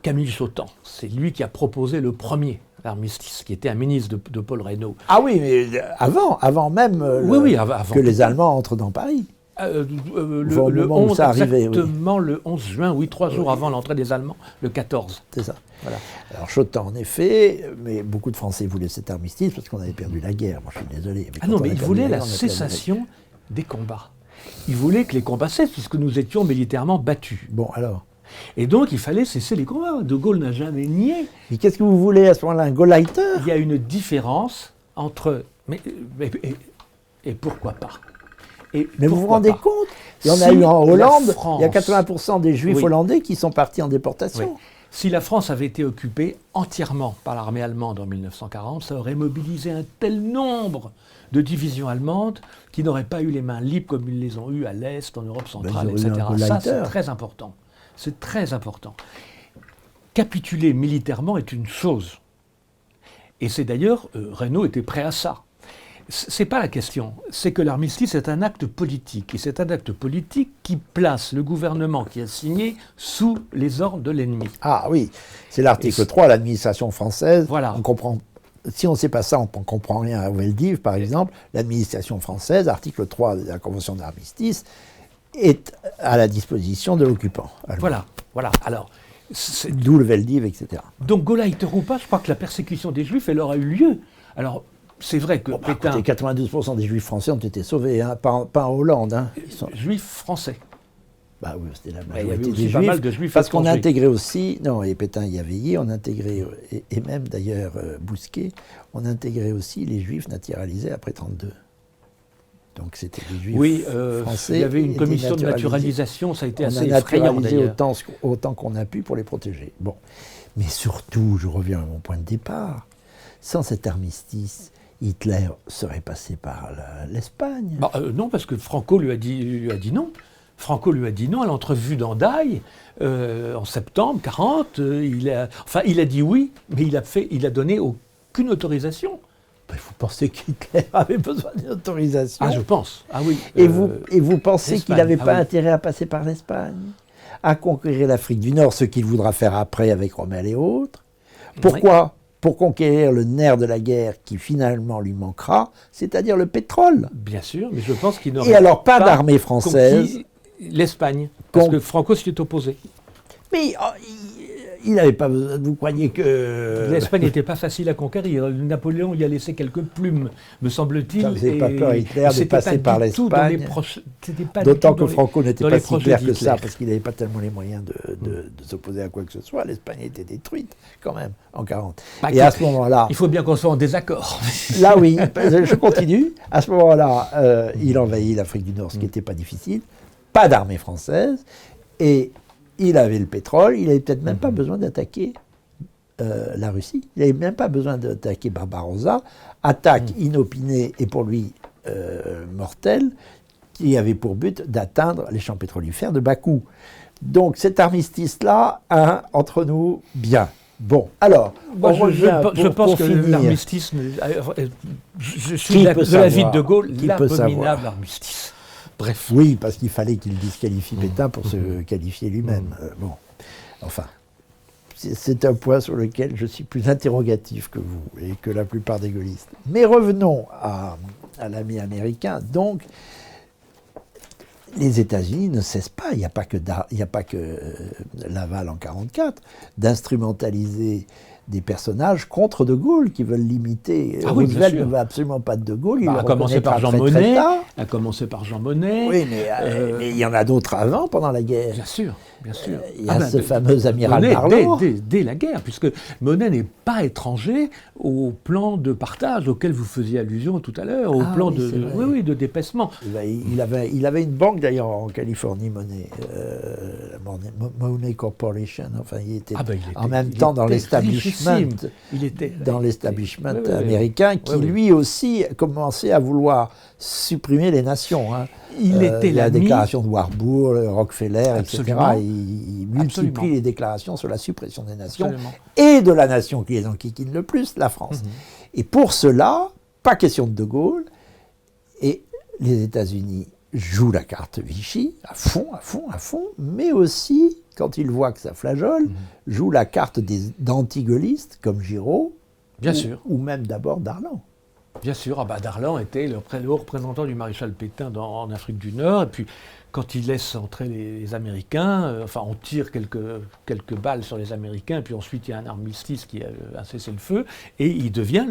Camille Chotan, c'est lui qui a proposé le premier l'armistice, qui était un ministre de Paul Reynaud. Ah oui, mais avant même avant que les Allemands entrent dans Paris. Le 11, exactement le 11 juin, 3 jours avant l'entrée des Allemands, le 14. C'est ça. Voilà. Alors Chotan, en effet, mais beaucoup de Français voulaient cet armistice parce qu'on avait perdu la guerre. Moi, je suis désolé. Mais ils voulaient la cessation des combats. Ils voulaient que les combats cessent, puisque nous étions militairement battus. Bon, alors. Et donc, il fallait cesser les combats. De Gaulle n'a jamais nié. Mais qu'est-ce que vous voulez à ce moment-là, un Gauleiter ? Il y a une différence entre... Et pourquoi pas ? Mais vous vous rendez compte ? Il y en a eu en Hollande, il y a 80% des Juifs hollandais qui sont partis en déportation. Oui. Si la France avait été occupée entièrement par l'armée allemande en 1940, ça aurait mobilisé un tel nombre de divisions allemandes qui n'auraient pas eu les mains libres comme ils les ont eues à l'Est, en Europe centrale, etc. Ça, c'est très important. C'est très important. Capituler militairement est une chose. Et c'est d'ailleurs, Reynaud était prêt à ça. C'est pas la question. C'est que l'armistice est un acte politique. Et c'est un acte politique qui place le gouvernement qui a signé sous les ordres de l'ennemi. Ah oui, c'est l'article 3, l'administration française. Voilà. On comprend. Si on ne sait pas ça, on ne comprend rien à Veldiv, par exemple. L'administration française, article 3 de la Convention d'armistice, est à la disposition de l'occupant. Voilà. Alors, d'où le Veldiv, etc. Donc, Gauleiter ou pas, je crois que la persécution des Juifs, elle aura eu lieu. Alors, c'est vrai que Pétain... 92% des Juifs français ont été sauvés, hein, pas en Hollande. Hein. Juifs français. Bah oui, c'était la majorité majorité des Juifs. Pas mal de Juifs parce qu'on a intégré aussi, et Pétain y a veillé, on a intégré, et même d'ailleurs Bousquet, on a intégré aussi les Juifs naturalisés après 1932. Donc c'était des Juifs français. Il y avait une commission de naturalisation, ça a été assez effrayant d'ailleurs. On a naturalisé autant qu'on a pu pour les protéger. Bon. Mais surtout, je reviens à mon point de départ, sans cet armistice, Hitler serait passé par l'Espagne. Non, parce que Franco lui a dit non. Franco lui a dit non à l'entrevue d'Hendaye en septembre 1940. Il a dit oui, mais il a donné aucune autorisation. Vous pensez qu'Hitler avait besoin d'une autorisation ? Ah, je pense. Ah oui. Et vous pensez qu'il n'avait pas intérêt à passer par l'Espagne, à conquérir l'Afrique du Nord, ce qu'il voudra faire après avec Rommel et autres ? Pourquoi ? Pour conquérir le nerf de la guerre qui finalement lui manquera, c'est-à-dire le pétrole. Bien sûr, mais je pense qu'il n'aurait Et alors pas d'armée française. L'Espagne, parce que Franco s'y est opposé. Mais il n'avait pas besoin. Vous croyez que l'Espagne n'était pas facile à conquérir. Napoléon y a laissé quelques plumes, me semble-t-il. Ça ne faisait pas peur Hitler de passer par l'Espagne. D'autant que Franco n'était pas si clair que ça, parce qu'il n'avait pas tellement les moyens de s'opposer à quoi que ce soit. L'Espagne était détruite quand même en 1940. Et à ce moment-là, il faut bien qu'on soit en désaccord. Là oui, je continue. À ce moment-là, il envahit l'Afrique du Nord, ce qui n'était pas difficile. Pas d'armée française, et il avait le pétrole, il n'avait peut-être même pas besoin d'attaquer la Russie, il n'avait même pas besoin d'attaquer Barbarossa, attaque inopinée et pour lui mortelle, qui avait pour but d'atteindre les champs pétrolifères de Bakou. Donc cet armistice-là, entre nous, bien. Bon, alors, je pense que l'armistice, je suis de l'avis de De Gaulle, l'abominable armistice. Bref. Oui, parce qu'il fallait qu'il disqualifie Pétain pour se qualifier lui-même. Bon, enfin, c'est un point sur lequel je suis plus interrogatif que vous et que la plupart des gaullistes. Mais revenons à l'ami américain. Donc, les États-Unis ne cessent pas, il n'y a pas que Laval en 1944, d'instrumentaliser des personnages contre De Gaulle qui veulent l'imiter. Roosevelt ne veut absolument pas de Gaulle. Il a commencé par Jean Monnet. Oui, mais il y en a d'autres avant, pendant la guerre. Bien sûr. Il y a ce fameux amiral Monnet, Barlow. Dès la guerre, puisque Monnet n'est pas étranger au plan de partage auquel vous faisiez allusion tout à l'heure, au plan de dépaissement. Il avait une banque d'ailleurs en Californie, Monnet, Money Corporation. Enfin, il était en même temps dans l'establishment américain, qui lui aussi commençait à vouloir supprimer les nations. Hein. Il était la déclaration de Warburg, Rockefeller, Absolument. etc. Il multiplie les déclarations sur la suppression des nations et de la nation qui les enquiquine le plus, la France. Et pour cela, pas question de Gaulle, et les États-Unis jouent la carte Vichy à fond, mais aussi quand il voit que ça flageole, joue la carte d'anti-gaullistes, comme Giraud, bien sûr, ou même d'abord Darlan. Bien sûr, Darlan était le haut représentant du maréchal Pétain en Afrique du Nord, et puis quand il laisse entrer les Américains, on tire quelques balles sur les Américains, et puis ensuite il y a un armistice qui a cessé le feu, et il devient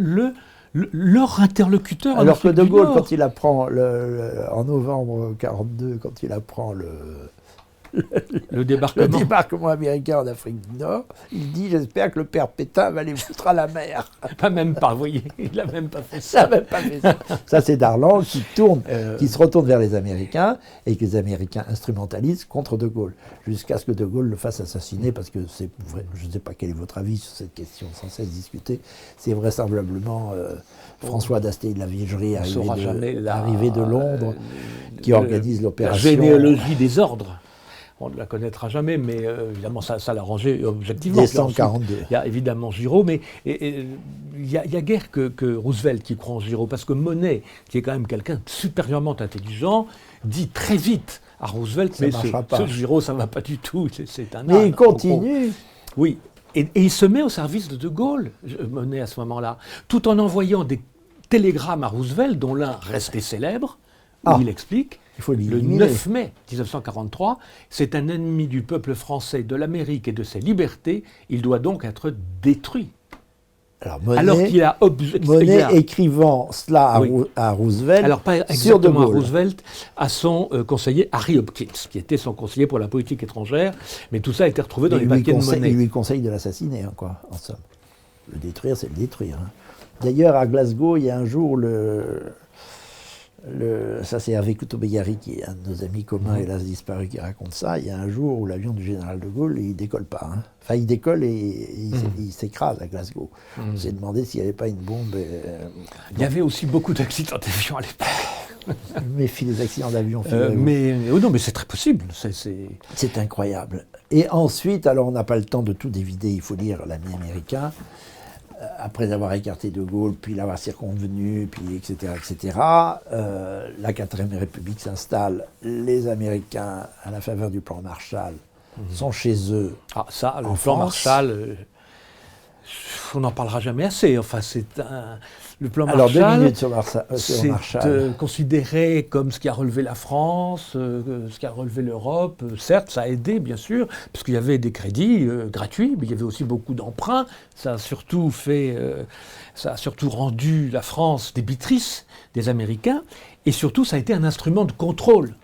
leur interlocuteur. Alors que De Gaulle, quand il apprend, en novembre 1942, quand il apprend le débarquement américain en Afrique du Nord, il dit « J'espère que le père Pétain va les foutre à la mer. » Pas même pas, vous voyez, il n'a même pas fait ça. Ça, c'est Darlan qui se retourne vers les Américains et que les Américains instrumentalisent contre De Gaulle, jusqu'à ce que De Gaulle le fasse assassiner, parce que c'est vrai, je ne sais pas quel est votre avis sur cette question sans cesse discutée, c'est vraisemblablement François d'Astey de la Vigerie, arrivé de Londres, qui organise l'opération. La généalogie des ordres. On ne la connaîtra jamais, mais évidemment, ça l'a rangé objectivement. Décembre 1942. Il y a évidemment Giraud, mais il y a guère que Roosevelt qui croit en Giraud, parce que Monnet, qui est quand même quelqu'un de supérieurement intelligent, dit très vite à Roosevelt, mais ce Giraud, ça ne va pas du tout, c'est un Mais il continue. Oui, et il se met au service de Gaulle, Monnet, à ce moment-là, tout en envoyant des télégrammes à Roosevelt, dont l'un resté célèbre, où il explique... Le 9 mai 1943, c'est un ennemi du peuple français, de l'Amérique et de ses libertés. Il doit donc être détruit. Alors qu'il a Monnet écrivant cela à Roosevelt. Alors pas exactement à Roosevelt, à son conseiller Harry Hopkins, qui était son conseiller pour la politique étrangère. Mais tout ça a été retrouvé dans les papiers de Monnet. Il lui conseille de l'assassiner, en somme. Le détruire, c'est le détruire. D'ailleurs, à Glasgow, il y a un jour ça c'est Hervé Couto-Bégari, qui est un de nos amis communs, hélas disparu, qui raconte ça. Il y a un jour où l'avion du général de Gaulle, il décolle pas. Enfin, il décolle et il s'écrase à Glasgow. On s'est demandé s'il n'y avait pas une bombe. Il y avait aussi beaucoup d'accidents d'avion à l'époque. Méfie des accidents d'avion. Non, mais c'est très possible. C'est incroyable. Et ensuite, alors on n'a pas le temps de tout dévider, il faut lire L'Ami américain. Après avoir écarté De Gaulle, puis l'avoir circonvenu, puis etc., la 4ème République s'installe. Les Américains, à la faveur du plan Marshall, sont chez eux. Ah, ça, le plan Marshall, on n'en parlera jamais assez. Enfin, le plan Marshall, alors 2 minutes sur Marshall. C'est considéré comme ce qui a relevé la France, ce qui a relevé l'Europe. Certes, ça a aidé, bien sûr, parce qu'il y avait des crédits gratuits, mais il y avait aussi beaucoup d'emprunts. Ça a surtout rendu la France débitrice des Américains, et surtout, ça a été un instrument de contrôle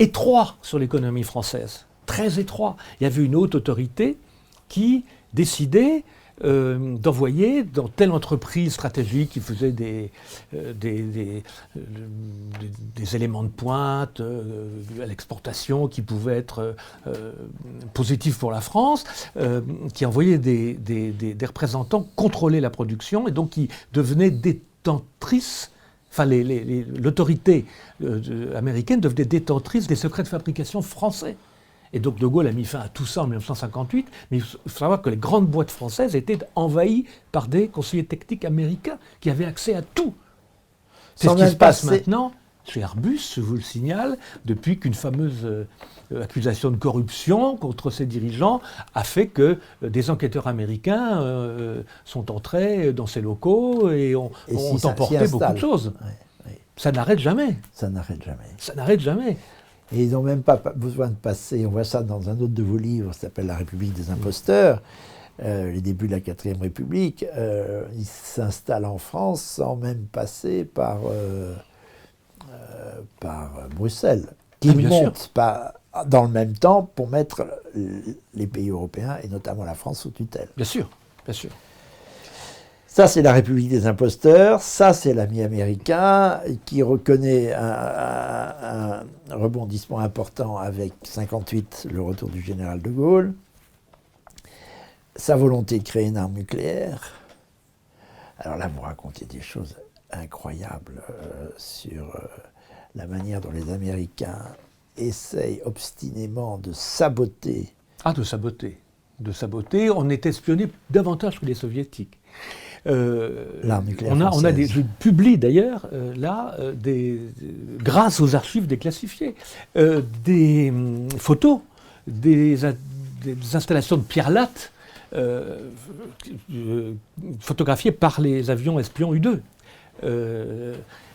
étroit sur l'économie française, très étroit. Il y avait une haute autorité qui décidait d'envoyer dans telle entreprise stratégique qui faisait des éléments de pointe à l'exportation qui pouvaient être positifs pour la France, qui envoyait des représentants contrôler la production et donc qui devenaient détentrices. Enfin, l'autorité américaine devenait détentrice des secrets de fabrication français. Et donc De Gaulle a mis fin à tout ça en 1958, mais il faut savoir que les grandes boîtes françaises étaient envahies par des conseillers techniques américains qui avaient accès à tout. C'est ce qui se passe maintenant chez Airbus, je vous le signale, depuis qu'une fameuse accusation de corruption contre ses dirigeants a fait que des enquêteurs américains sont entrés dans ces locaux et ont emporté beaucoup de choses. Ça n'arrête jamais. Ça n'arrête jamais. Ça n'arrête jamais. Et ils n'ont même pas besoin de passer, on voit ça dans un autre de vos livres, ça s'appelle La République des imposteurs, les débuts de la 4ème République. Ils s'installent en France sans même passer par Bruxelles, qui monte pas dans le même temps pour mettre les pays européens, et notamment la France, sous tutelle. Bien sûr, bien sûr. Ça, c'est la République des imposteurs. Ça, c'est l'Ami américain qui reconnaît un rebondissement important avec 1958, le retour du général de Gaulle. Sa volonté de créer une arme nucléaire. Alors là, vous racontez des choses incroyables sur la manière dont les Américains essayent obstinément de saboter. Ah, de saboter. De saboter. On est espionné davantage que les Soviétiques. L'arme nucléaire je publie d'ailleurs grâce aux archives déclassifiées, des photos des des installations de Pierre Latte photographiées par les avions espions U-2.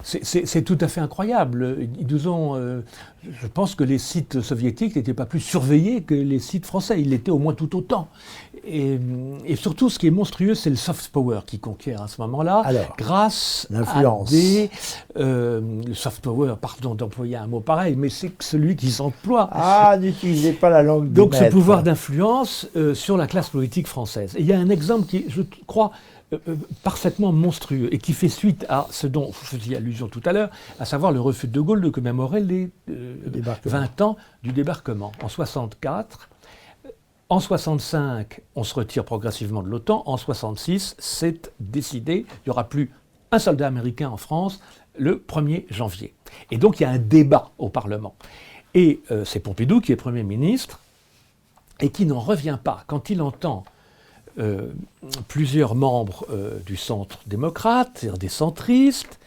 C'est tout à fait incroyable. Ils nous ont, je pense que les sites soviétiques n'étaient pas plus surveillés que les sites français. Ils l'étaient au moins tout autant. Et surtout, ce qui est monstrueux, c'est le soft power qui conquiert à ce moment-là, grâce à le soft power, pardon d'employer un mot pareil, mais c'est celui qui s'emploie. Ah, n'utilisez pas la langue du Donc maître. Ce pouvoir d'influence sur la classe politique française. Et il y a un exemple qui, je crois, parfaitement monstrueux et qui fait suite à ce dont vous faisiez allusion tout à l'heure, à savoir le refus de Gaulle de commémorer les 20 ans du débarquement en 64. En 65, on se retire progressivement de l'OTAN. En 66, c'est décidé, il n'y aura plus un soldat américain en France le 1er janvier. Et donc il y a un débat au Parlement. Et c'est Pompidou qui est Premier ministre et qui n'en revient pas quand il entend plusieurs membres du centre démocrate, c'est-à-dire des centristes,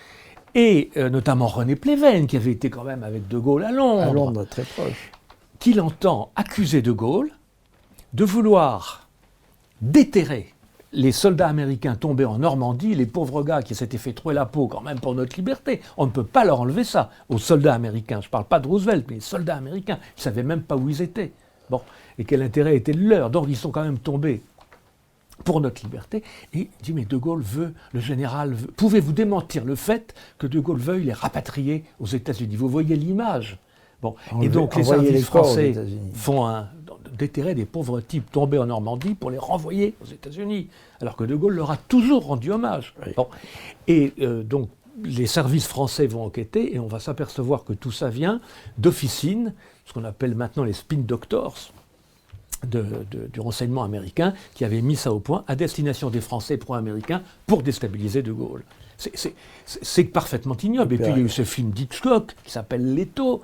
et notamment René Pleven, qui avait été quand même avec De Gaulle à Londres. À Londres, très proche. Qu'il entend accuser De Gaulle de vouloir déterrer les soldats américains tombés en Normandie, les pauvres gars qui s'étaient fait trouer la peau quand même pour notre liberté. On ne peut pas leur enlever ça aux soldats américains. Je ne parle pas de Roosevelt, mais les soldats américains, ils ne savaient même pas où ils étaient. Bon, et quel intérêt était le leur. Donc ils sont quand même tombés pour notre liberté. Et il dit, mais De Gaulle veut, le général veut. Pouvez-vous démentir le fait que De Gaulle veuille les rapatrier aux États-Unis? Vous voyez l'image. Bon. Et donc les services français font déterrer des pauvres types tombés en Normandie pour les renvoyer aux États-Unis, alors que De Gaulle leur a toujours rendu hommage. Oui. Bon. Et donc les services français vont enquêter et on va s'apercevoir que tout ça vient d'officines, ce qu'on appelle maintenant les spin doctors, du renseignement américain, qui avait mis ça au point à destination des Français pro-américains pour déstabiliser De Gaulle. C'est parfaitement ignoble. Et puis il y a eu ce film d'Hitchcock qui s'appelle Leto.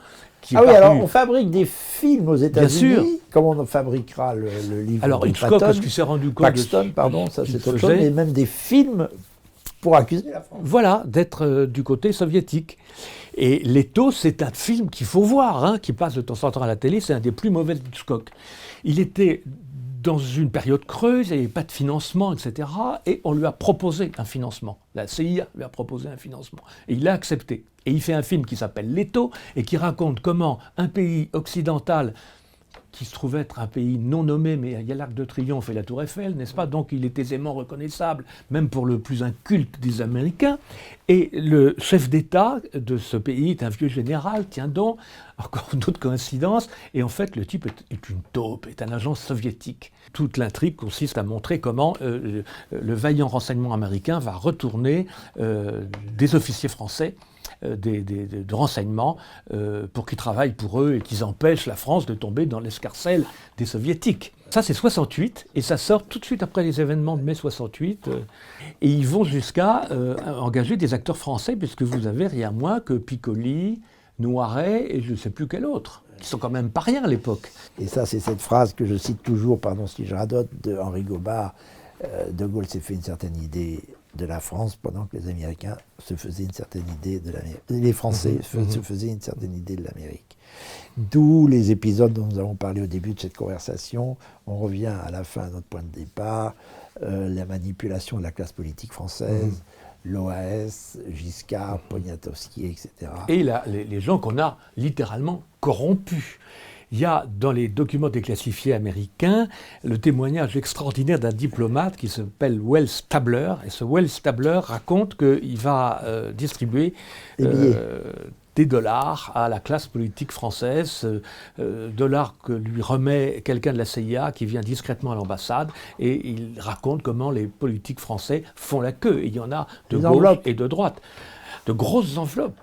Ah oui, alors on fabrique des films aux États-Unis, comme on fabriquera le livre alors, de Hitchcock, parce qu'il s'est rendu compte Paxton, pardon, ça c'est autre chose, mais même des films pour accuser la France. Voilà, d'être du côté soviétique. Et Leto, c'est un film qu'il faut voir, hein, qui passe de temps en temps à la télé, c'est un des plus mauvais d'Hitchcock. Il était dans une période creuse, il n'y avait pas de financement, etc. Et on lui a proposé un financement. La CIA lui a proposé un financement. Et il l'a accepté. Et il fait un film qui s'appelle Leto et qui raconte comment un pays occidental, qui se trouve être un pays non nommé, mais il y a l'Arc de Triomphe et la Tour Eiffel, n'est-ce pas? Donc il est aisément reconnaissable, même pour le plus inculte des Américains. Et le chef d'État de ce pays est un vieux général, tiens donc, encore une autre coïncidence, et en fait le type est une taupe, est un agent soviétique. Toute l'intrigue consiste à montrer comment le vaillant renseignement américain va retourner des officiers français de renseignement pour qu'ils travaillent pour eux et qu'ils empêchent la France de tomber dans l'escarcelle des soviétiques. Ça c'est 68 et ça sort tout de suite après les événements de mai 68 et ils vont jusqu'à engager des acteurs français puisque vous avez rien moins que Piccoli, Noiret et je ne sais plus quel autre, qui sont quand même pas rien à l'époque. Et ça c'est cette phrase que je cite toujours, pardon si je radote, de Henri Gobard, De Gaulle s'est fait une certaine idée de la France pendant que les Américains se faisaient une certaine idée de l'Amérique. Les Français se faisaient une certaine idée de l'Amérique. D'où les épisodes dont nous avons parlé au début de cette conversation. On revient à la fin à notre point de départ, la manipulation de la classe politique française, l'OAS, Giscard, Poniatowski, etc. Et les gens qu'on a littéralement corrompus. Il y a dans les documents déclassifiés américains le témoignage extraordinaire d'un diplomate qui s'appelle Wells Stabler. Et ce Wells Stabler raconte qu'il va distribuer des dollars à la classe politique française, dollars que lui remet quelqu'un de la CIA qui vient discrètement à l'ambassade. Et il raconte comment les politiques français font la queue. Et il y en a de gauche et de droite. De grosses enveloppes.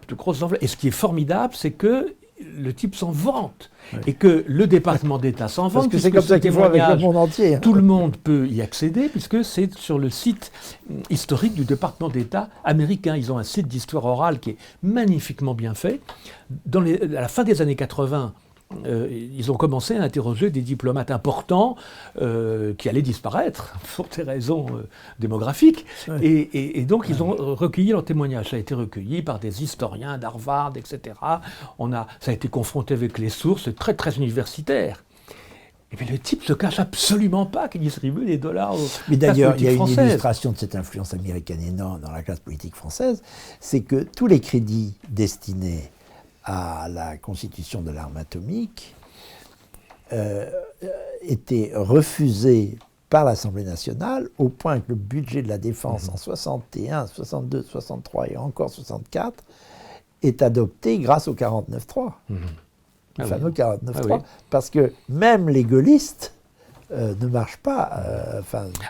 Et ce qui est formidable, c'est que le type s'en vante, et que le département d'État s'en vante. Parce que c'est comme ça qu'ils font avec le monde entier. Hein. Tout le monde peut y accéder, puisque c'est sur le site historique du département d'État américain. Ils ont un site d'histoire orale qui est magnifiquement bien fait. À la fin des années 80, ils ont commencé à interroger des diplomates importants qui allaient disparaître pour des raisons démographiques. Ouais. Et donc, ils ont recueilli leurs témoignages. Ça a été recueilli par des historiens d'Harvard, etc. Ça a été confronté avec les sources très, très universitaires. Et bien le type ne se cache absolument pas qu'il distribue des dollars aux Mais d'ailleurs, il y a une françaises. illustration de cette influence américaine énorme dans la classe politique française, c'est que tous les crédits destinés à la constitution de l'arme atomique étaient refusés par l'Assemblée nationale, au point que le budget de la défense en 61, 62, 63 et encore 64 est adopté grâce au 49.3. Le fameux 49.3, parce que même les gaullistes ne marchent pas.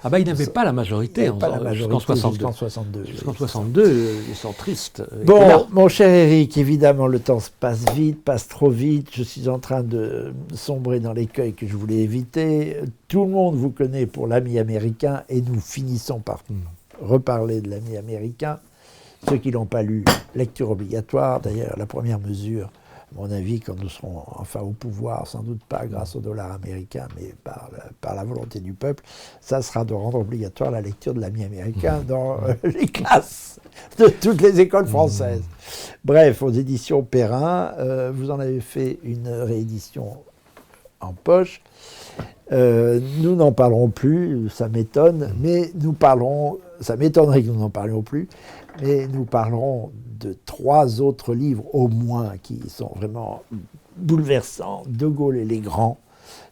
Ils n'avaient pas la majorité jusqu'en 62. Jusqu'en 62, les centristes. Bon, mon cher Éric, évidemment, le temps se passe vite, passe trop vite. Je suis en train de sombrer dans l'écueil que je voulais éviter. Tout le monde vous connaît pour l'ami américain, et nous finissons par reparler de l'ami américain. Ceux qui ne l'ont pas lu, lecture obligatoire. D'ailleurs, la première mesure, à mon avis, quand nous serons enfin au pouvoir, sans doute pas grâce au dollar américain, mais par la volonté du peuple, ça sera de rendre obligatoire la lecture de l'ami américain dans les classes de toutes les écoles françaises. Bref, aux éditions Perrin, vous en avez fait une réédition en poche. Nous n'en parlerons plus, ça m'étonne, mais nous parlerons, ça m'étonnerait que nous n'en parlions plus, mais nous parlerons de 3 autres livres au moins qui sont vraiment bouleversants. De Gaulle et les grands,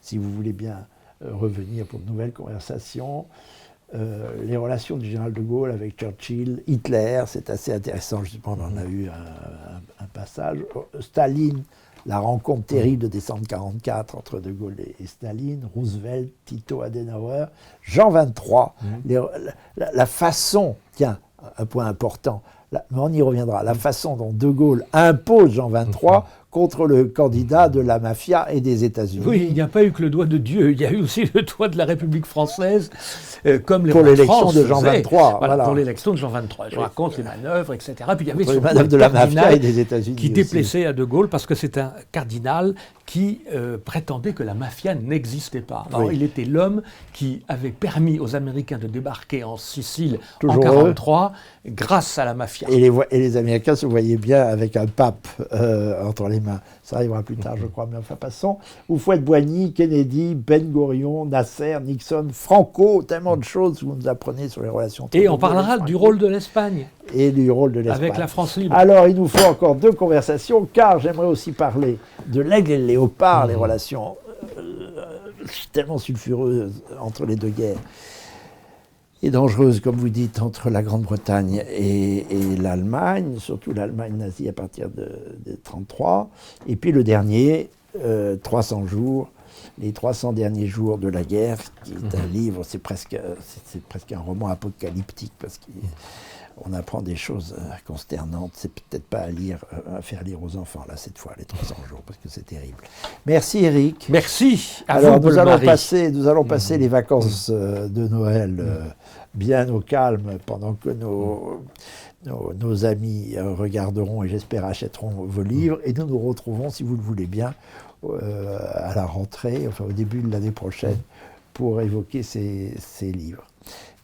si vous voulez bien revenir pour de nouvelles conversations. Les relations du général de Gaulle avec Churchill, Hitler, c'est assez intéressant, justement, on en a eu un passage. Staline, la rencontre terrible de décembre 1944 entre de Gaulle et Staline, Roosevelt, Tito, Adenauer, Jean 23, la façon, tiens, un point important, mais on y reviendra, la façon dont de Gaulle impose Jean 23 contre le candidat de la mafia et des États-Unis. Oui, il n'y a pas eu que le doigt de Dieu, il y a eu aussi le doigt de la République française, comme les pour l'élection de Jean 23. Voilà. Pour l'élection de Jean 23. Je raconte les manœuvres, etc. Puis il y avait les manœuvres de la mafia et des États-Unis qui déplaçait à de Gaulle parce que c'est un cardinal qui prétendait que la mafia n'existait pas. Alors, il était l'homme qui avait permis aux Américains de débarquer en Sicile en 1943 grâce à la mafia. Et les Américains se voyaient bien avec un pape entre les mains. Ça arrivera plus tard, je crois, mais enfin passons. Houphouët-Boigny, Kennedy, Ben Gurion, Nasser, Nixon, Franco, tellement de choses que vous nous apprenez sur les relations. Et on parlera du rôle de l'Espagne. Et du rôle de l'Espagne. Avec la France libre. Alors, il nous faut encore 2 conversations, car j'aimerais aussi parler de l'aigle et le léopard, les relations tellement sulfureuses entre les 2 guerres. Et dangereuse, comme vous dites, entre la Grande-Bretagne et l'Allemagne, surtout l'Allemagne nazie à partir de 1933. Et puis le dernier, 300 jours, les 300 derniers jours de la guerre, qui est un livre, c'est presque un roman apocalyptique, parce qu'on apprend des choses consternantes. C'est peut-être pas à faire lire aux enfants, là, cette fois, les 300 jours, parce que c'est terrible. Merci, Éric. Merci. Alors, nous allons passer les vacances de Noël bien au calme, pendant que nos amis regarderont et j'espère achèteront vos livres. Et nous nous retrouvons, si vous le voulez bien, à la rentrée, enfin au début de l'année prochaine, pour évoquer ces livres.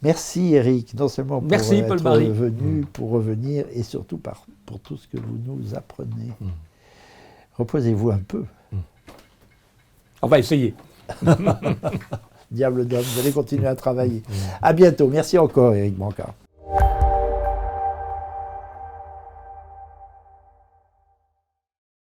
Merci Éric, non seulement pour être venu, pour revenir, et surtout pour tout ce que vous nous apprenez. Reposez-vous un peu. On va essayer. Diable d'homme, vous allez continuer à travailler. À bientôt. Merci encore Éric Brancard.